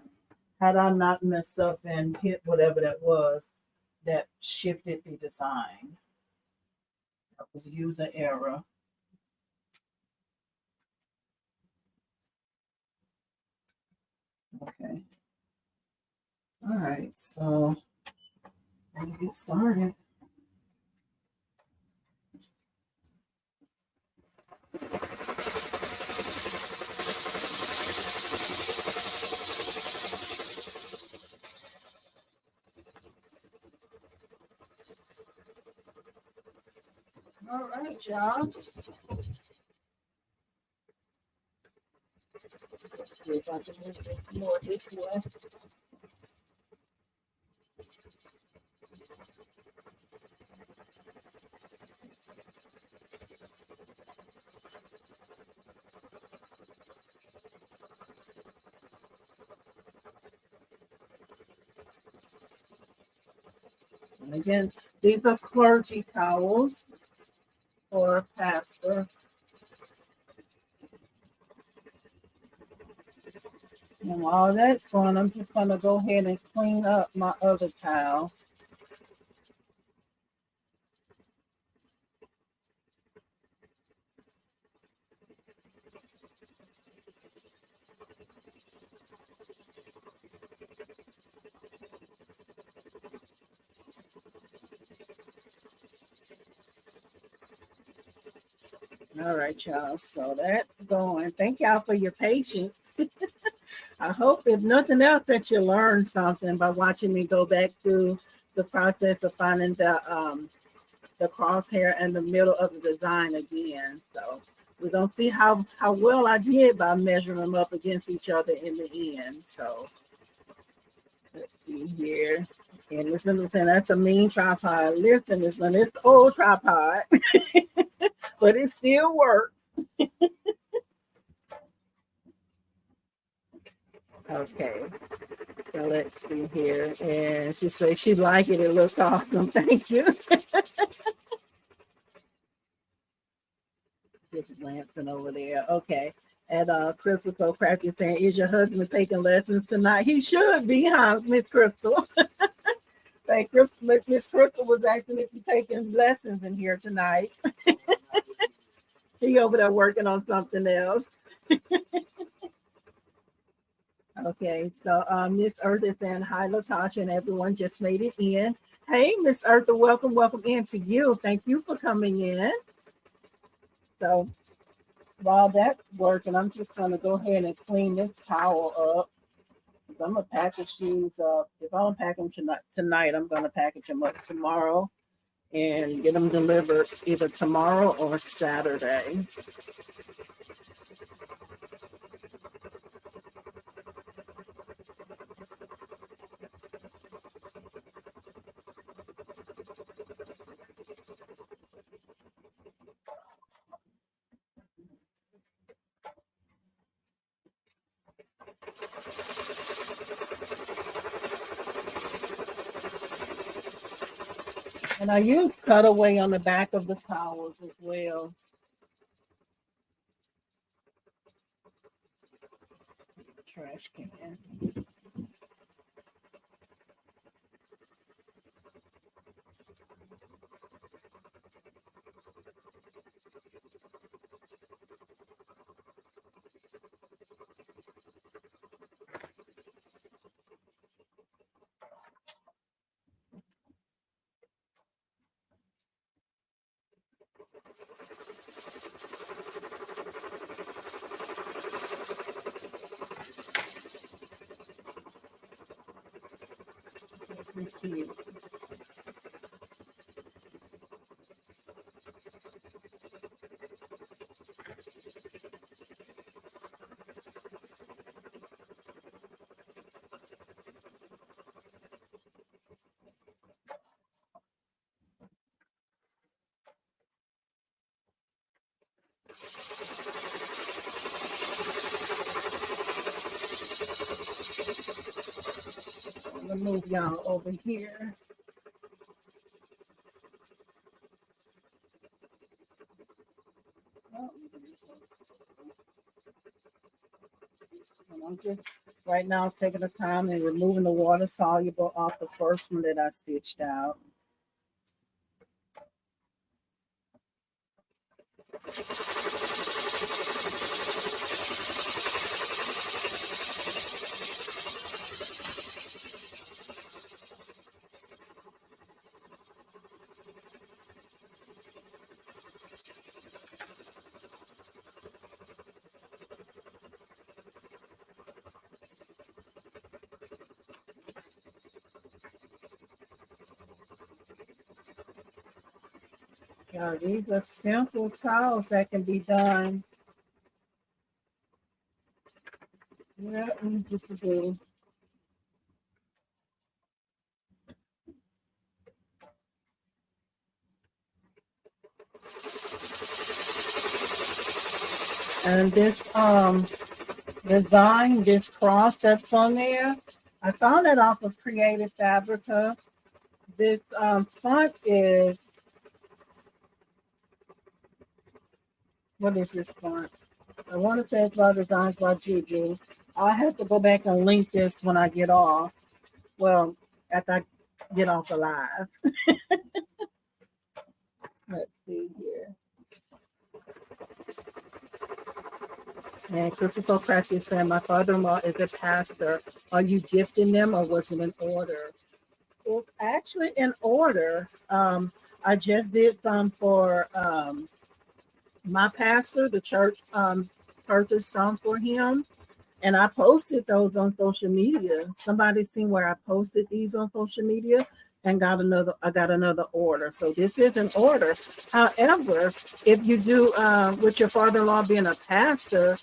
had I not messed up and hit whatever that was that shifted the design. That was user error. Okay. All right, so let's get started. All right, y'all. Let's see if I can move this more this way. And again, these are clergy towels for a pastor. And while that's going, I'm just going to go ahead and clean up my other towel. All right, y'all. So that's going. Thank y'all for your patience. I hope, if nothing else, that you learned something by watching me go back through the process of finding the crosshair and the middle of the design again. So we're gonna see how well I did by measuring them up against each other in the end. So let's see here. And listen, that's a mean tripod. Listen, this old tripod, but it still works. Okay, so let's see here. And she said she liked it. It looks awesome. Thank you. Just glancing over there. Okay. And Chris was so crafty saying, is your husband taking lessons tonight? He should be, huh, Miss Crystal? Like Miss Crystal was actually taking lessons in here tonight. He over there working on something else. Okay, so Miss Eartha saying hi, Latasha, and everyone just made it in. Hey, Miss Eartha, welcome in to you. Thank you for coming in. So while that's working, I'm just going to go ahead and clean this towel up. I'm going to package these up. If I don't pack them tonight, I'm going to package them up tomorrow and get them delivered either tomorrow or Saturday. And I use cutaway on the back of the towels as well. Trash can. That's cute. I'm gonna move y'all over here. And I'm just right now taking the time and removing the water soluble off the first one that I stitched out. Yeah, these are simple towels that can be done. Yeah, easy to do. And this design, this cross that's on there, I found it off of Creative Fabrica. This font is, what is this font? I want to say it's by Designs by Juju. I'll have to go back and link this when I get off. Well, after I get off the live. Let's see here. And Christopher Crash is saying, my father-in-law is a pastor. Are you gifting them or was it an order? It's actually in order. I just did some for my pastor, the church purchased some for him. And I posted those on social media. Somebody seen where I posted these on social media and I got another order. So this is an order. However, if you do with your father-in-law being a pastor,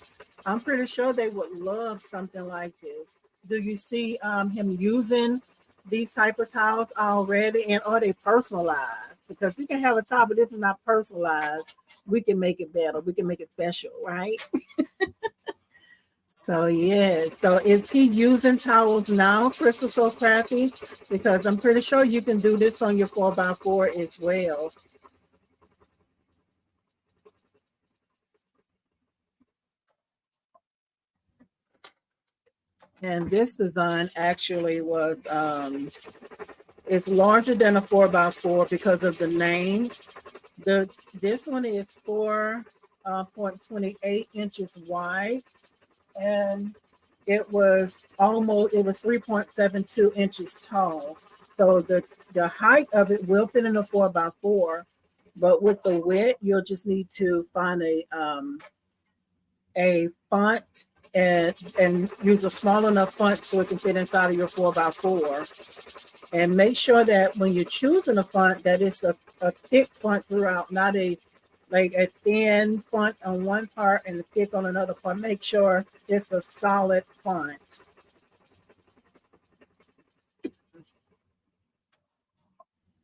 I'm pretty sure they would love something like this. Do you see him using these type of towels already, and are they personalized? Because you can have a towel, but if it's not personalized, we can make it better. We can make it special, right? So yeah, so is he using towels now, Crystal So Crafty? Because I'm pretty sure you can do this on your 4x4 as well. And this design actually was it's larger than a 4x4 because of the name. This one is 4.28 inches wide, and it was 3.72 inches tall. So the height of it will fit in a 4x4, but with the width, you'll just need to find a font and use a small enough font so it can fit inside of your 4x4. And make sure that when you're choosing a font, that it's a thick font throughout, not a thin font on one part and a thick on another part. Make sure it's a solid font.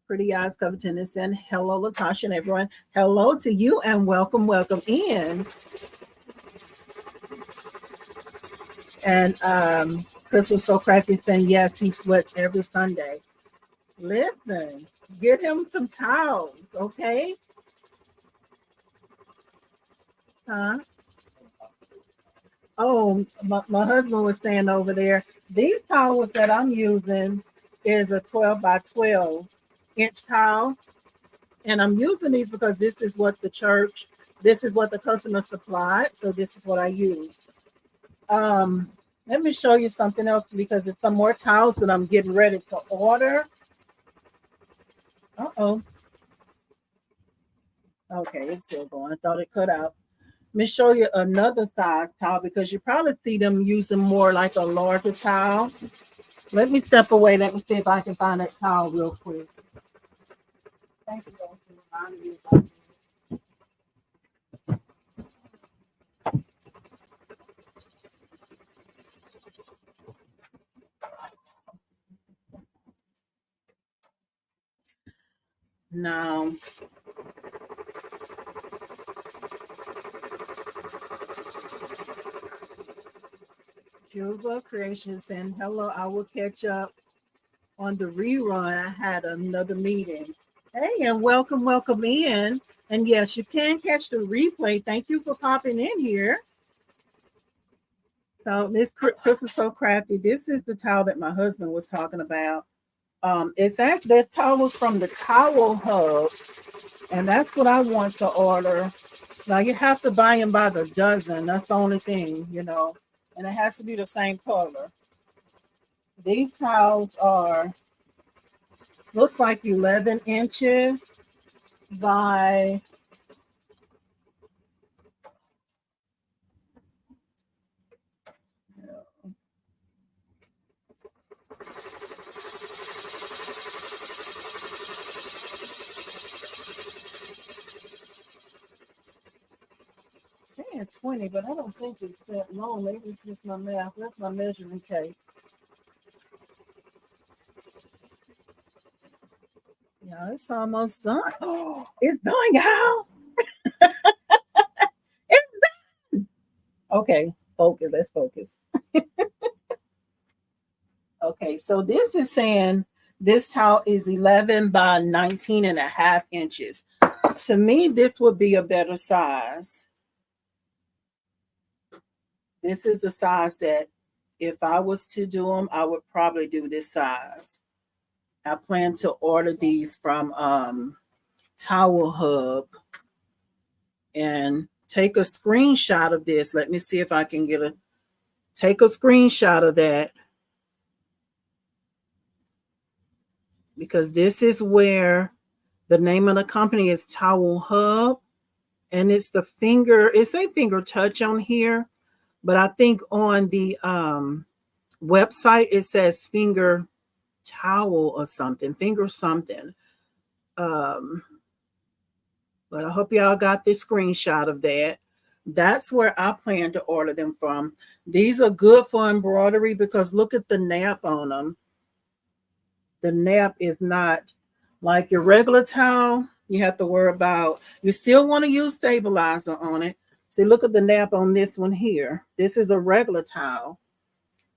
Pretty Eyes Covington is saying, hello, Latasha and everyone. Hello to you and welcome in. And Chris was so crafty saying, yes, he sweats every Sunday. Listen, get him some towels, okay? Huh? Oh, my husband was saying over there, these towels that I'm using is a 12 by 12 inch towel. And I'm using these because this is what this is what the customer supplied. So this is what I used. Let me show you something else because there's some more towels that I'm getting ready to order. Uh-oh. Okay, it's still going. I thought it cut out. Let me show you another size towel because you probably see them using more like a larger towel. Let me step away. Let me see if I can find that towel real quick. Thank you guys for reminding me about this. Now, Juba Creations and hello, I will catch up on the rerun. I had another meeting. Hey, and welcome in. And yes, you can catch the replay. Thank you for popping in here. So this Chris is so crafty. This is the towel that my husband was talking about. It's actually that towel was from the Towel Hub, and that's what I want to order. Now you have to buy them by the dozen. That's the only thing, and it has to be the same color. These towels are looks like 11 inches by saying 20, but I don't think it's that long. Maybe it's just my math. That's my measuring tape. Yeah, it's almost done. Oh, it's done, y'all. It's done. Okay, focus. Let's focus. Okay, so this is saying this towel is 11 by 19 and a half inches. To me, this would be a better size. This is the size that if I was to do them, I would probably do this size. I plan to order these from Towel Hub and take a screenshot of this. Let me see if I can take a screenshot of that. Because this is where the name of the company is Towel Hub. And it's the it's a finger touch on here. But I think on the website, it says finger towel or something, finger something. But I hope y'all got this screenshot of that. That's where I plan to order them from. These are good for embroidery because look at the nap on them. The nap is not like your regular towel. You have to worry about, you still want to use stabilizer on it. See, look at the nap on this one here. This is a regular towel.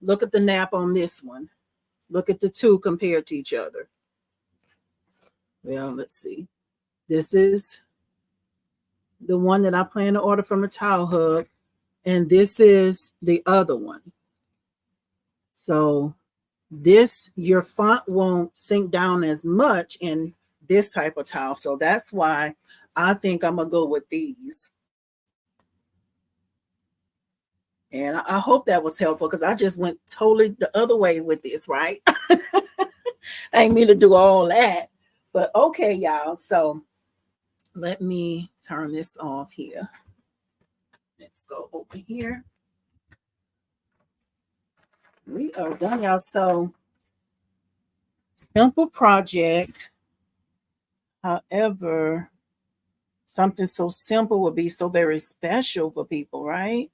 Look at the nap on this one. Look at the two compared to each other. Well, let's see. This is the one that I plan to order from the Towel Hub. And this is the other one. So your font won't sink down as much in this type of towel. So that's why I think I'm going to go with these. And I hope that was helpful because I just went totally the other way with this, right? I ain't mean to do all that. But okay, y'all. So let me turn this off here. Let's go over here. We are done, y'all. So simple project. However, something so simple would be so very special for people, right?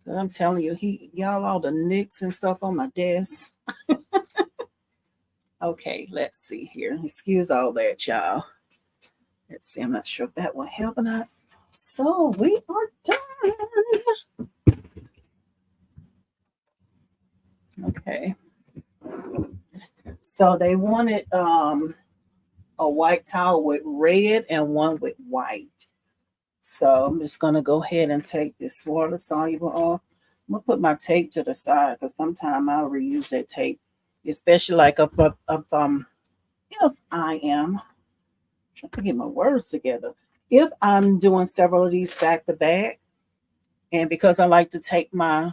I'm telling you, y'all all the nicks and stuff on my desk. Okay, let's see here. Excuse all that, y'all. Let's see. I'm not sure if that will help or not. So we are done. Okay. So they wanted a white towel with red and one with white. So I'm just gonna go ahead and take this water soluble off. I'm gonna put my tape to the side because sometimes I'll reuse that tape, especially like if I am trying to get my words together. If I'm doing several of these back to back, and because I like to take my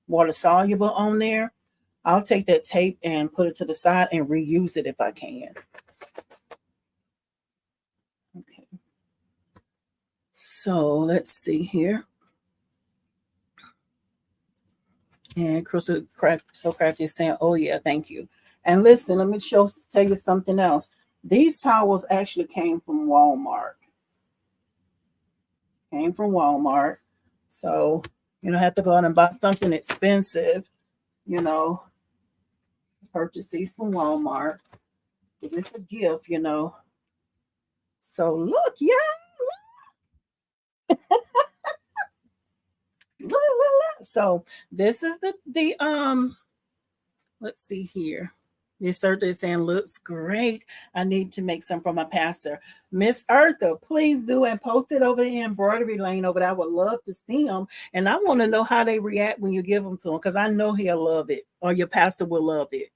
water soluble on there, I'll take that tape and put it to the side and reuse it if I can. Okay. So let's see here. And Crystal So Crafty is saying, oh yeah, thank you. And listen, let me tell you something else. These towels actually came from Walmart. Came from Walmart. So you don't have to go out and buy something expensive, you know. Purchase these from Walmart. Because it's a gift, you know. So look, yeah. Look. So this is the let's see here. This Eartha is saying looks great. I need to make some for my pastor. Miss Eartha, please do and post it over the embroidery lane over there. I would love to see them. And I want to know how they react when you give them to him because I know he'll love it or your pastor will love it.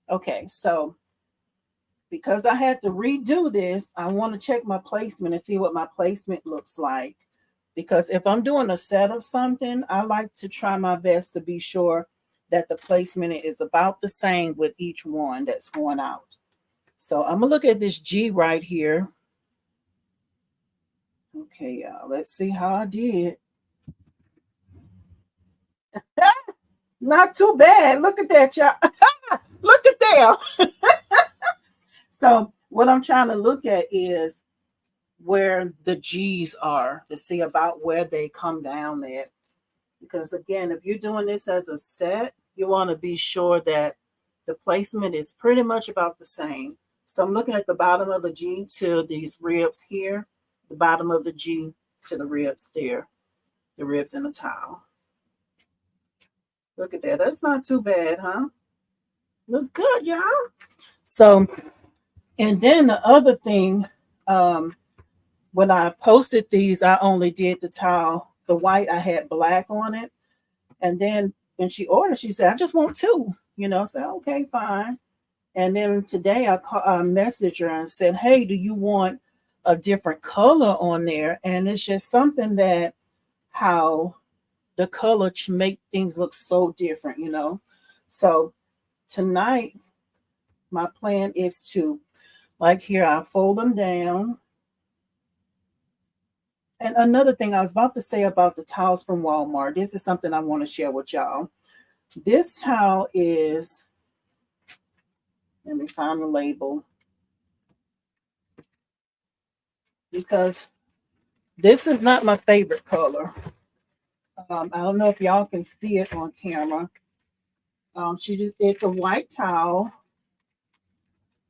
Okay, so because I had to redo this, I want to check my placement and see what my placement looks like. Because if I'm doing a set of something, I like to try my best to be sure that the placement is about the same with each one that's going out. So I'm gonna look at this G right here. Okay, y'all, let's see how I did. Not too bad. Look at that, y'all. Look at that. So what I'm trying to look at is where the G's are to see about where they come down at. Because again, if you're doing this as a set, you want to be sure that the placement is pretty much about the same. So I'm looking at the bottom of the G to these ribs here, the bottom of the G to the ribs there, the ribs in the towel. Look at that. That's not too bad, huh? Look good, y'all. So, and then the other thing, when I posted these, I only did the towel, the white, I had black on it. And then when she ordered, she said, I just want two, you know, so okay, fine. And then today I messaged her and said, hey, do you want a different color on there? And it's just something that how the color to make things look so different, you know. So tonight, my plan is to, like here, I fold them down. And another thing I was about to say about the towels from Walmart, this is something I want to share with y'all. This towel is, let me find the label, because this is not my favorite color. I don't know if y'all can see it on camera. It's a white towel.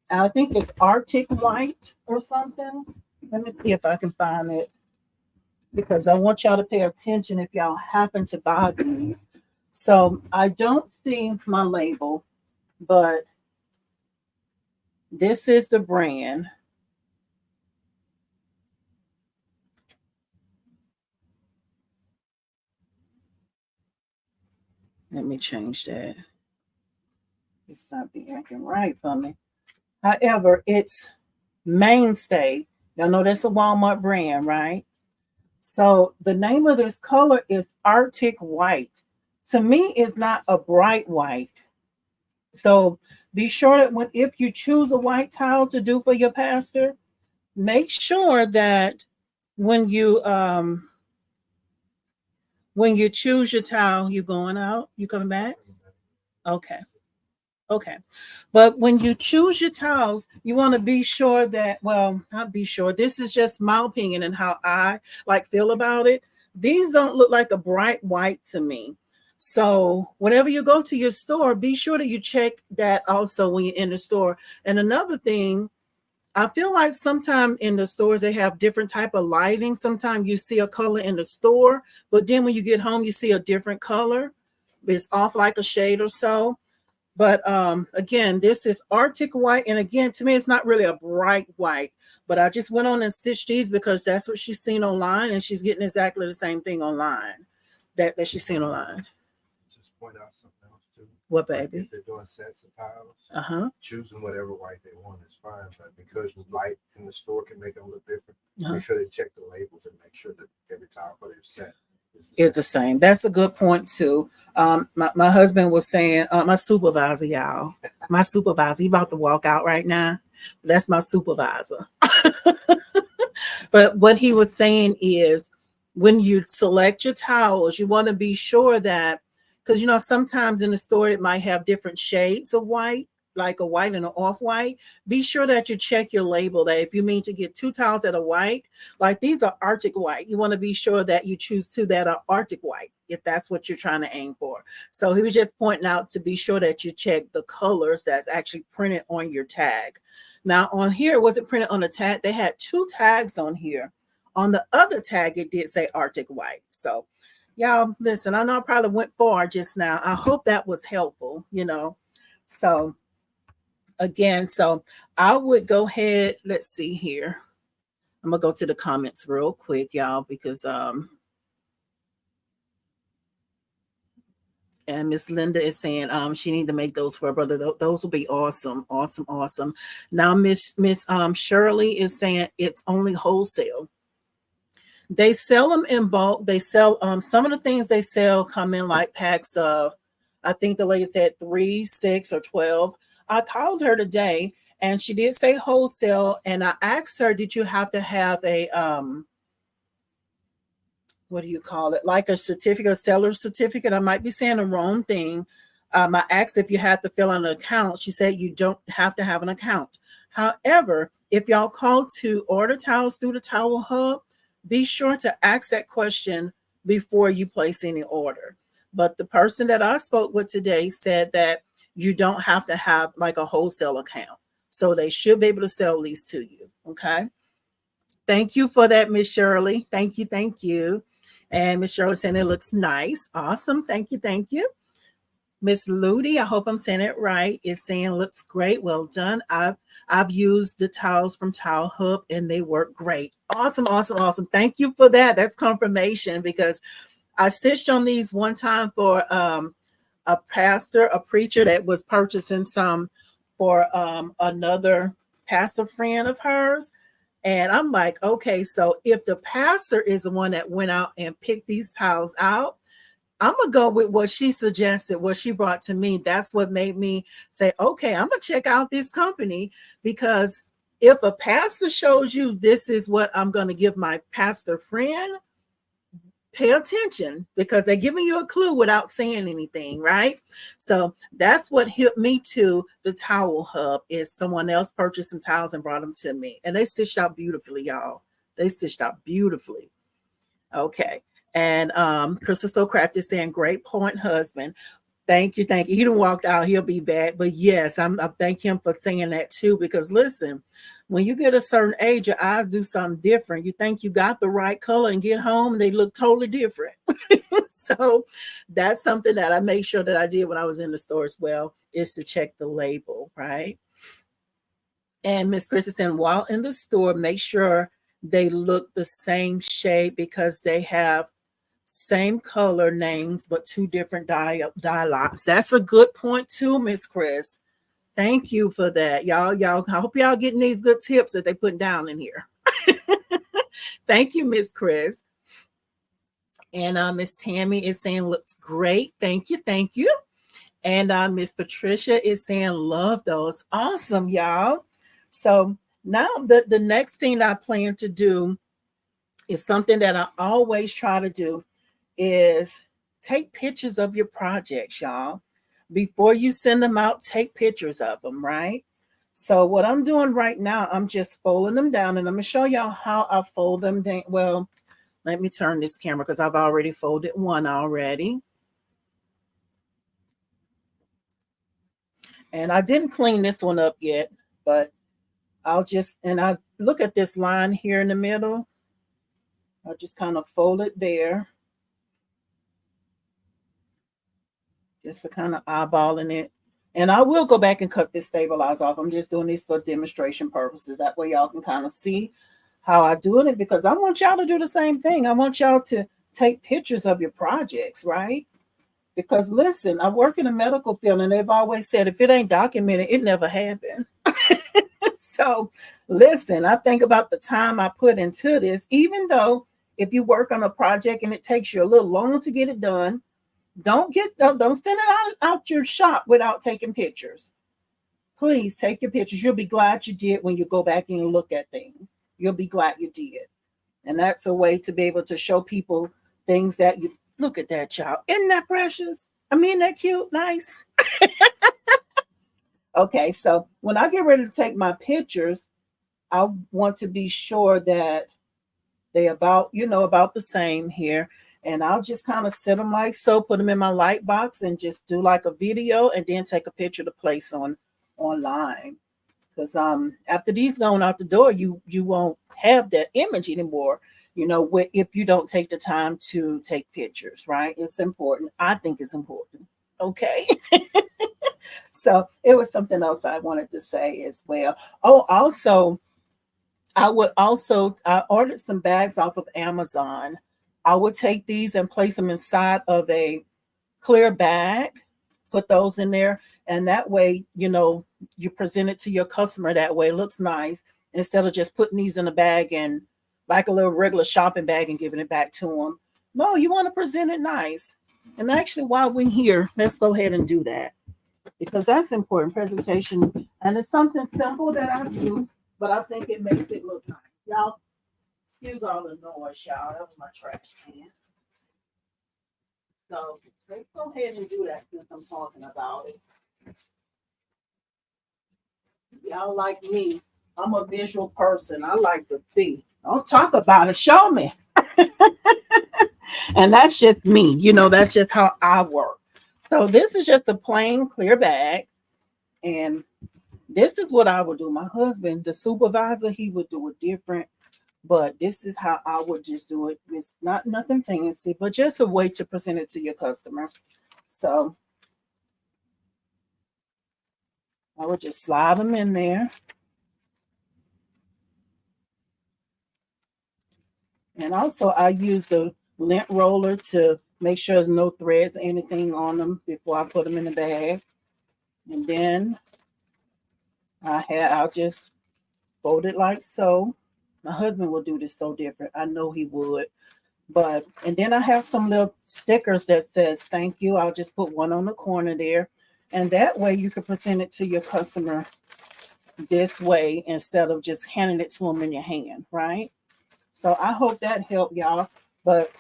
I think it's Arctic white or something. Let me see if I can find it, because I want y'all to pay attention if y'all happen to buy these. So I don't see my label, but this is the brand. Let me change that. It's not being acting right for me. However, it's Mainstay. Y'all know that's a Walmart brand, right? So the name of this color is Arctic White. To me, it's not a bright white. So be sure that if you choose a white towel to do for your pastor, make sure that when you choose your towel, you going out, you coming back? Okay. Okay. But when you choose your towels, you want to be sure that, well, not be sure. This is just my opinion and how I feel about it. These don't look like a bright white to me. So whenever you go to your store, be sure that you check that also when you're in the store. And another thing, I feel like sometimes in the stores they have different type of lighting. Sometimes you see a color in the store, but then when you get home, you see a different color. It's off like a shade or so. But again, this is Arctic white. And again, to me, it's not really a bright white. But I just went on and stitched these because that's what she's seen online. And she's getting exactly the same thing online that she's seen online. Just point out something else too. What, Like baby? if they're doing sets of tiles, Uh-huh. choosing whatever white they want is fine. But because the light in the store can make them look different, Uh-huh. make sure they check the labels and make sure that every tile for their set is It's the same. That's a good point too. My husband was saying, my supervisor, y'all, my supervisor, he about to walk out right now. That's my supervisor. But what he was saying is when you select your towels, you want to be sure that, because you know, sometimes in the store it might have different shades of white, like a white and an off-white. Be sure that you check your label that if you mean to get two towels that are white, like these are Arctic white, you want to be sure that you choose two that are Arctic white, if that's what you're trying to aim for. So he was just pointing out to be sure that you check the colors that's actually printed on your tag. Now on here, it wasn't printed on the tag. They had two tags on here. On the other tag, it did say Arctic white. So y'all listen, I know I probably went far just now. I hope that was helpful, you know. So again, so I would go ahead, let's see here. I'm gonna go to the comments real quick, y'all, because and Miss Linda is saying she need to make those for her brother. Those will be awesome, awesome, awesome. Now Miss Shirley is saying it's only wholesale. They sell them in bulk. They sell some of the things they sell come in like packs of, I think the lady said 3, 6, or 12. I called her today and she did say wholesale. And I asked her, did you have to have a what do you call it? Like a certificate, a seller certificate. I might be saying the wrong thing. I asked if you had to fill out an account. She said you don't have to have an account. However, if y'all call to order towels through the Towel Hub, be sure to ask that question before you place any order. But the person that I spoke with today said that you don't have to have like a wholesale account. So they should be able to sell these to you. Okay. Thank you for that, Miss Shirley. Thank you. Thank you. And Miss Shirley saying it looks nice. Awesome. Thank you. Thank you. Miss Ludi, I hope I'm saying it right, is saying looks great. Well done. I've used the towels from Towel Hub and they work great. Awesome, awesome, awesome. Thank you for that. That's confirmation because I stitched on these one time for a pastor, a preacher that was purchasing some for another pastor friend of hers. And I'm like, okay, so if the pastor is the one that went out and picked these towels out, I'm gonna go with what she suggested, what she brought to me. That's what made me say, okay, I'm gonna check out this company because if a pastor shows you this is what I'm gonna give my pastor friend, pay attention because they're giving you a clue without saying anything, right? So that's what hit me to the Towel Hub is someone else purchased some towels and brought them to me. And they stitched out beautifully, y'all. They stitched out beautifully. Okay. And Crystal So Craft is saying, great point, husband. Thank you, thank you. He done walked out, he'll be back. But yes, I thank him for saying that too. Because listen, when you get a certain age, your eyes do something different. You think you got the right color and get home, and they look totally different. So that's something that I make sure that I did when I was in the store as well, is to check the label, right? And Miss Chris is saying, while in the store, make sure they look the same shade because they have same color names, but two different dialogues. That's a good point too, Miss Chris. Thank you for that. Y'all, I hope y'all getting these good tips that they put down in here. Thank you, Miss Chris. And Miss Tammy is saying looks great. Thank you, thank you. And Miss Patricia is saying love those. Awesome, y'all. So now the next thing I plan to do is something that I always try to do is take pictures of your projects, y'all. Before you send them out, take pictures of them, right? So what I'm doing right now, I'm just folding them down and I'm gonna show y'all how I fold them down. Well, let me turn this camera because I've already folded one already. And I didn't clean this one up yet, but I'll just, and I look at this line here in the middle. I'll just kind of fold it there. Just to kind of eyeballing it. And I will go back and cut this stabilizer off. I'm just doing this for demonstration purposes. That way y'all can kind of see how I do it, because I want y'all to do the same thing. I want y'all to take pictures of your projects, right? Because listen, I work in the medical field and they've always said if it ain't documented, it never happened. So listen, I think about the time I put into this, even though if you work on a project and it takes you a little long to get it done, don't send it out your shop without taking pictures. Please take your pictures. You'll be glad you did when you go back and look at things. You'll be glad you did. And that's a way to be able to show people things that you look at that child. Isn't that precious? I mean, that cute, nice. Okay, so when I get ready to take my pictures, I want to be sure that they about the same here. And I'll just kind of set them like so, put them in my light box and just do like a video and then take a picture to place online. Because after these going out the door, you won't have that image anymore, if you don't take the time to take pictures, right? It's important. I think it's important. Okay. So it was something else I wanted to say as well. Oh, also, I ordered some bags off of Amazon. I would take these and place them inside of a clear bag, put those in there, and that way, you present it to your customer that way. It looks nice instead of just putting these in a bag and like a little regular shopping bag and giving it back to them. No, you want to present it nice. And actually, while we're here, let's go ahead and do that, because that's important presentation. And it's something simple that I do, but I think it makes it look nice. Y'all, excuse all the noise, y'all. That was my trash can. So let's go ahead and do that since I'm talking about it. Y'all like me, I'm a visual person. I like to see. Don't talk about it. Show me. And that's just me. That's just how I work. So this is just a plain clear bag. And this is what I would do. My husband, the supervisor, he would do it different. But this is how I would just do it. It's not nothing fancy, but just a way to present it to your customer. So I would just slide them in there. And also I use the lint roller to make sure there's no threads or anything on them before I put them in the bag. And then I'll just fold it like so. My husband will do this so different. I know he would. And then I have some little stickers that says thank you. I'll just put one on the corner there. And that way you can present it to your customer this way instead of just handing it to them in your hand, right? So I hope that helped y'all. But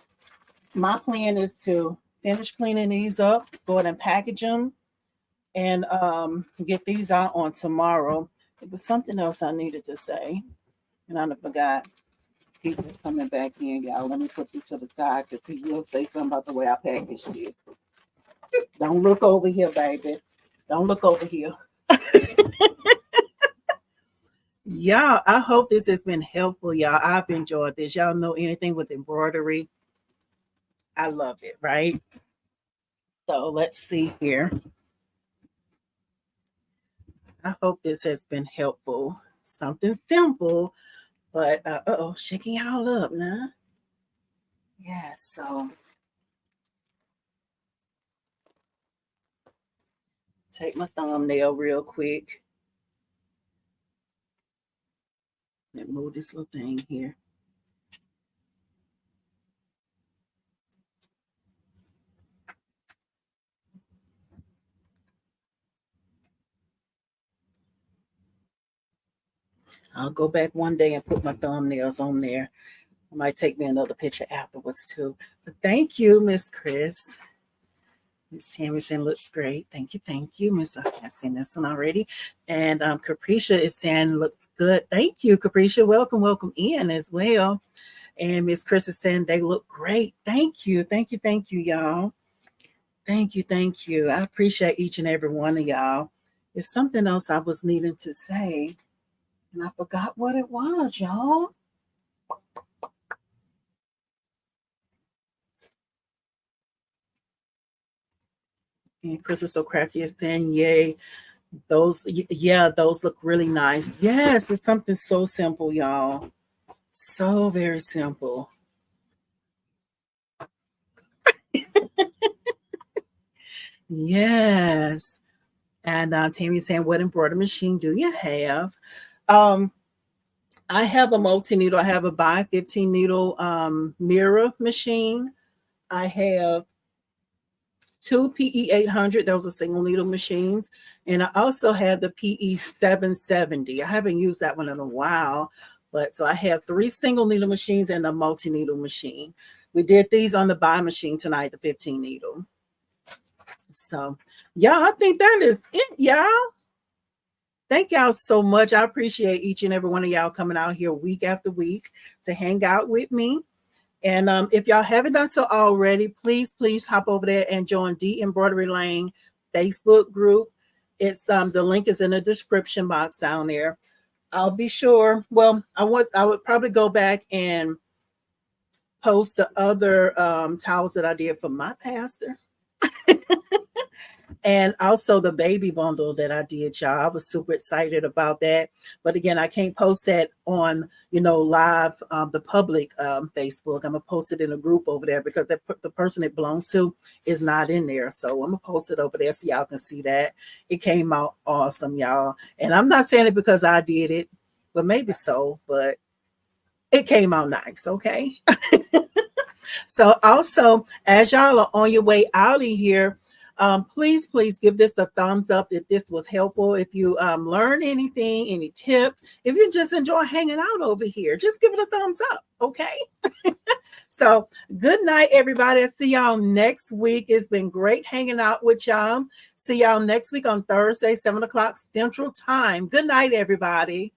my plan is to finish cleaning these up, go ahead and package them, and get these out on tomorrow. It was something else I needed to say, and I forgot. People coming back in, y'all. Let me put this to the side because he will say something about the way I package this. Don't look over here, baby. Don't look over here. Y'all, I hope this has been helpful, y'all. I've enjoyed this. Y'all know anything with embroidery, I love it, right? So let's see here. I hope this has been helpful. Something simple, but shaking y'all up now. Yeah, so take my thumbnail real quick and move this little thing here. I'll go back one day and put my thumbnails on there. I might take me another picture afterwards too. But thank you, Miss Chris. Miss Tammy saying looks great. Thank you, thank you. Miss I've seen this one already. And Capricia is saying looks good. Thank you, Capricia. Welcome in as well. And Miss Chris is saying they look great. Thank you, y'all. Thank you. I appreciate each and every one of y'all. It's something else I was needing to say, and I forgot what it was, y'all. And Chris is so crafty as then, yay. Those, yeah, those look really nice. Yes, it's something so simple, y'all. So very simple. Yes. And Tammy's saying, what embroidery machine do you have? Um, I have a multi-needle. I have a by 15 needle mirror machine. I have two PE 800. Those are single needle machines. And I also have the PE 770. I haven't used that one in a while. But so I have 3 single needle machines and a multi-needle machine. We did these on the by machine tonight, the 15 needle. So yeah, I think that is it, y'all. Thank y'all so much. I appreciate each and every one of y'all coming out here week after week to hang out with me. And if y'all haven't done so already, please hop over there and join the Embroidery Lane Facebook group. It's the link is in the description box down there. I'll be sure. Well, I would probably go back and post the other towels that I did for my pastor. And also the baby bundle that I did, y'all. I was super excited about that. But again, I can't post that on, live, the public Facebook. I'm going to post it in a group over there because the person it belongs to is not in there. So I'm going to post it over there so y'all can see that. It came out awesome, y'all. And I'm not saying it because I did it, but maybe so. But it came out nice, okay? So also, as y'all are on your way out of here, please give this a thumbs up if this was helpful. If you learn anything, any tips, if you just enjoy hanging out over here, just give it a thumbs up, okay? So good night, everybody. I'll see y'all next week. It's been great hanging out with y'all. See y'all next week on Thursday, 7 o'clock Central Time. Good night, everybody.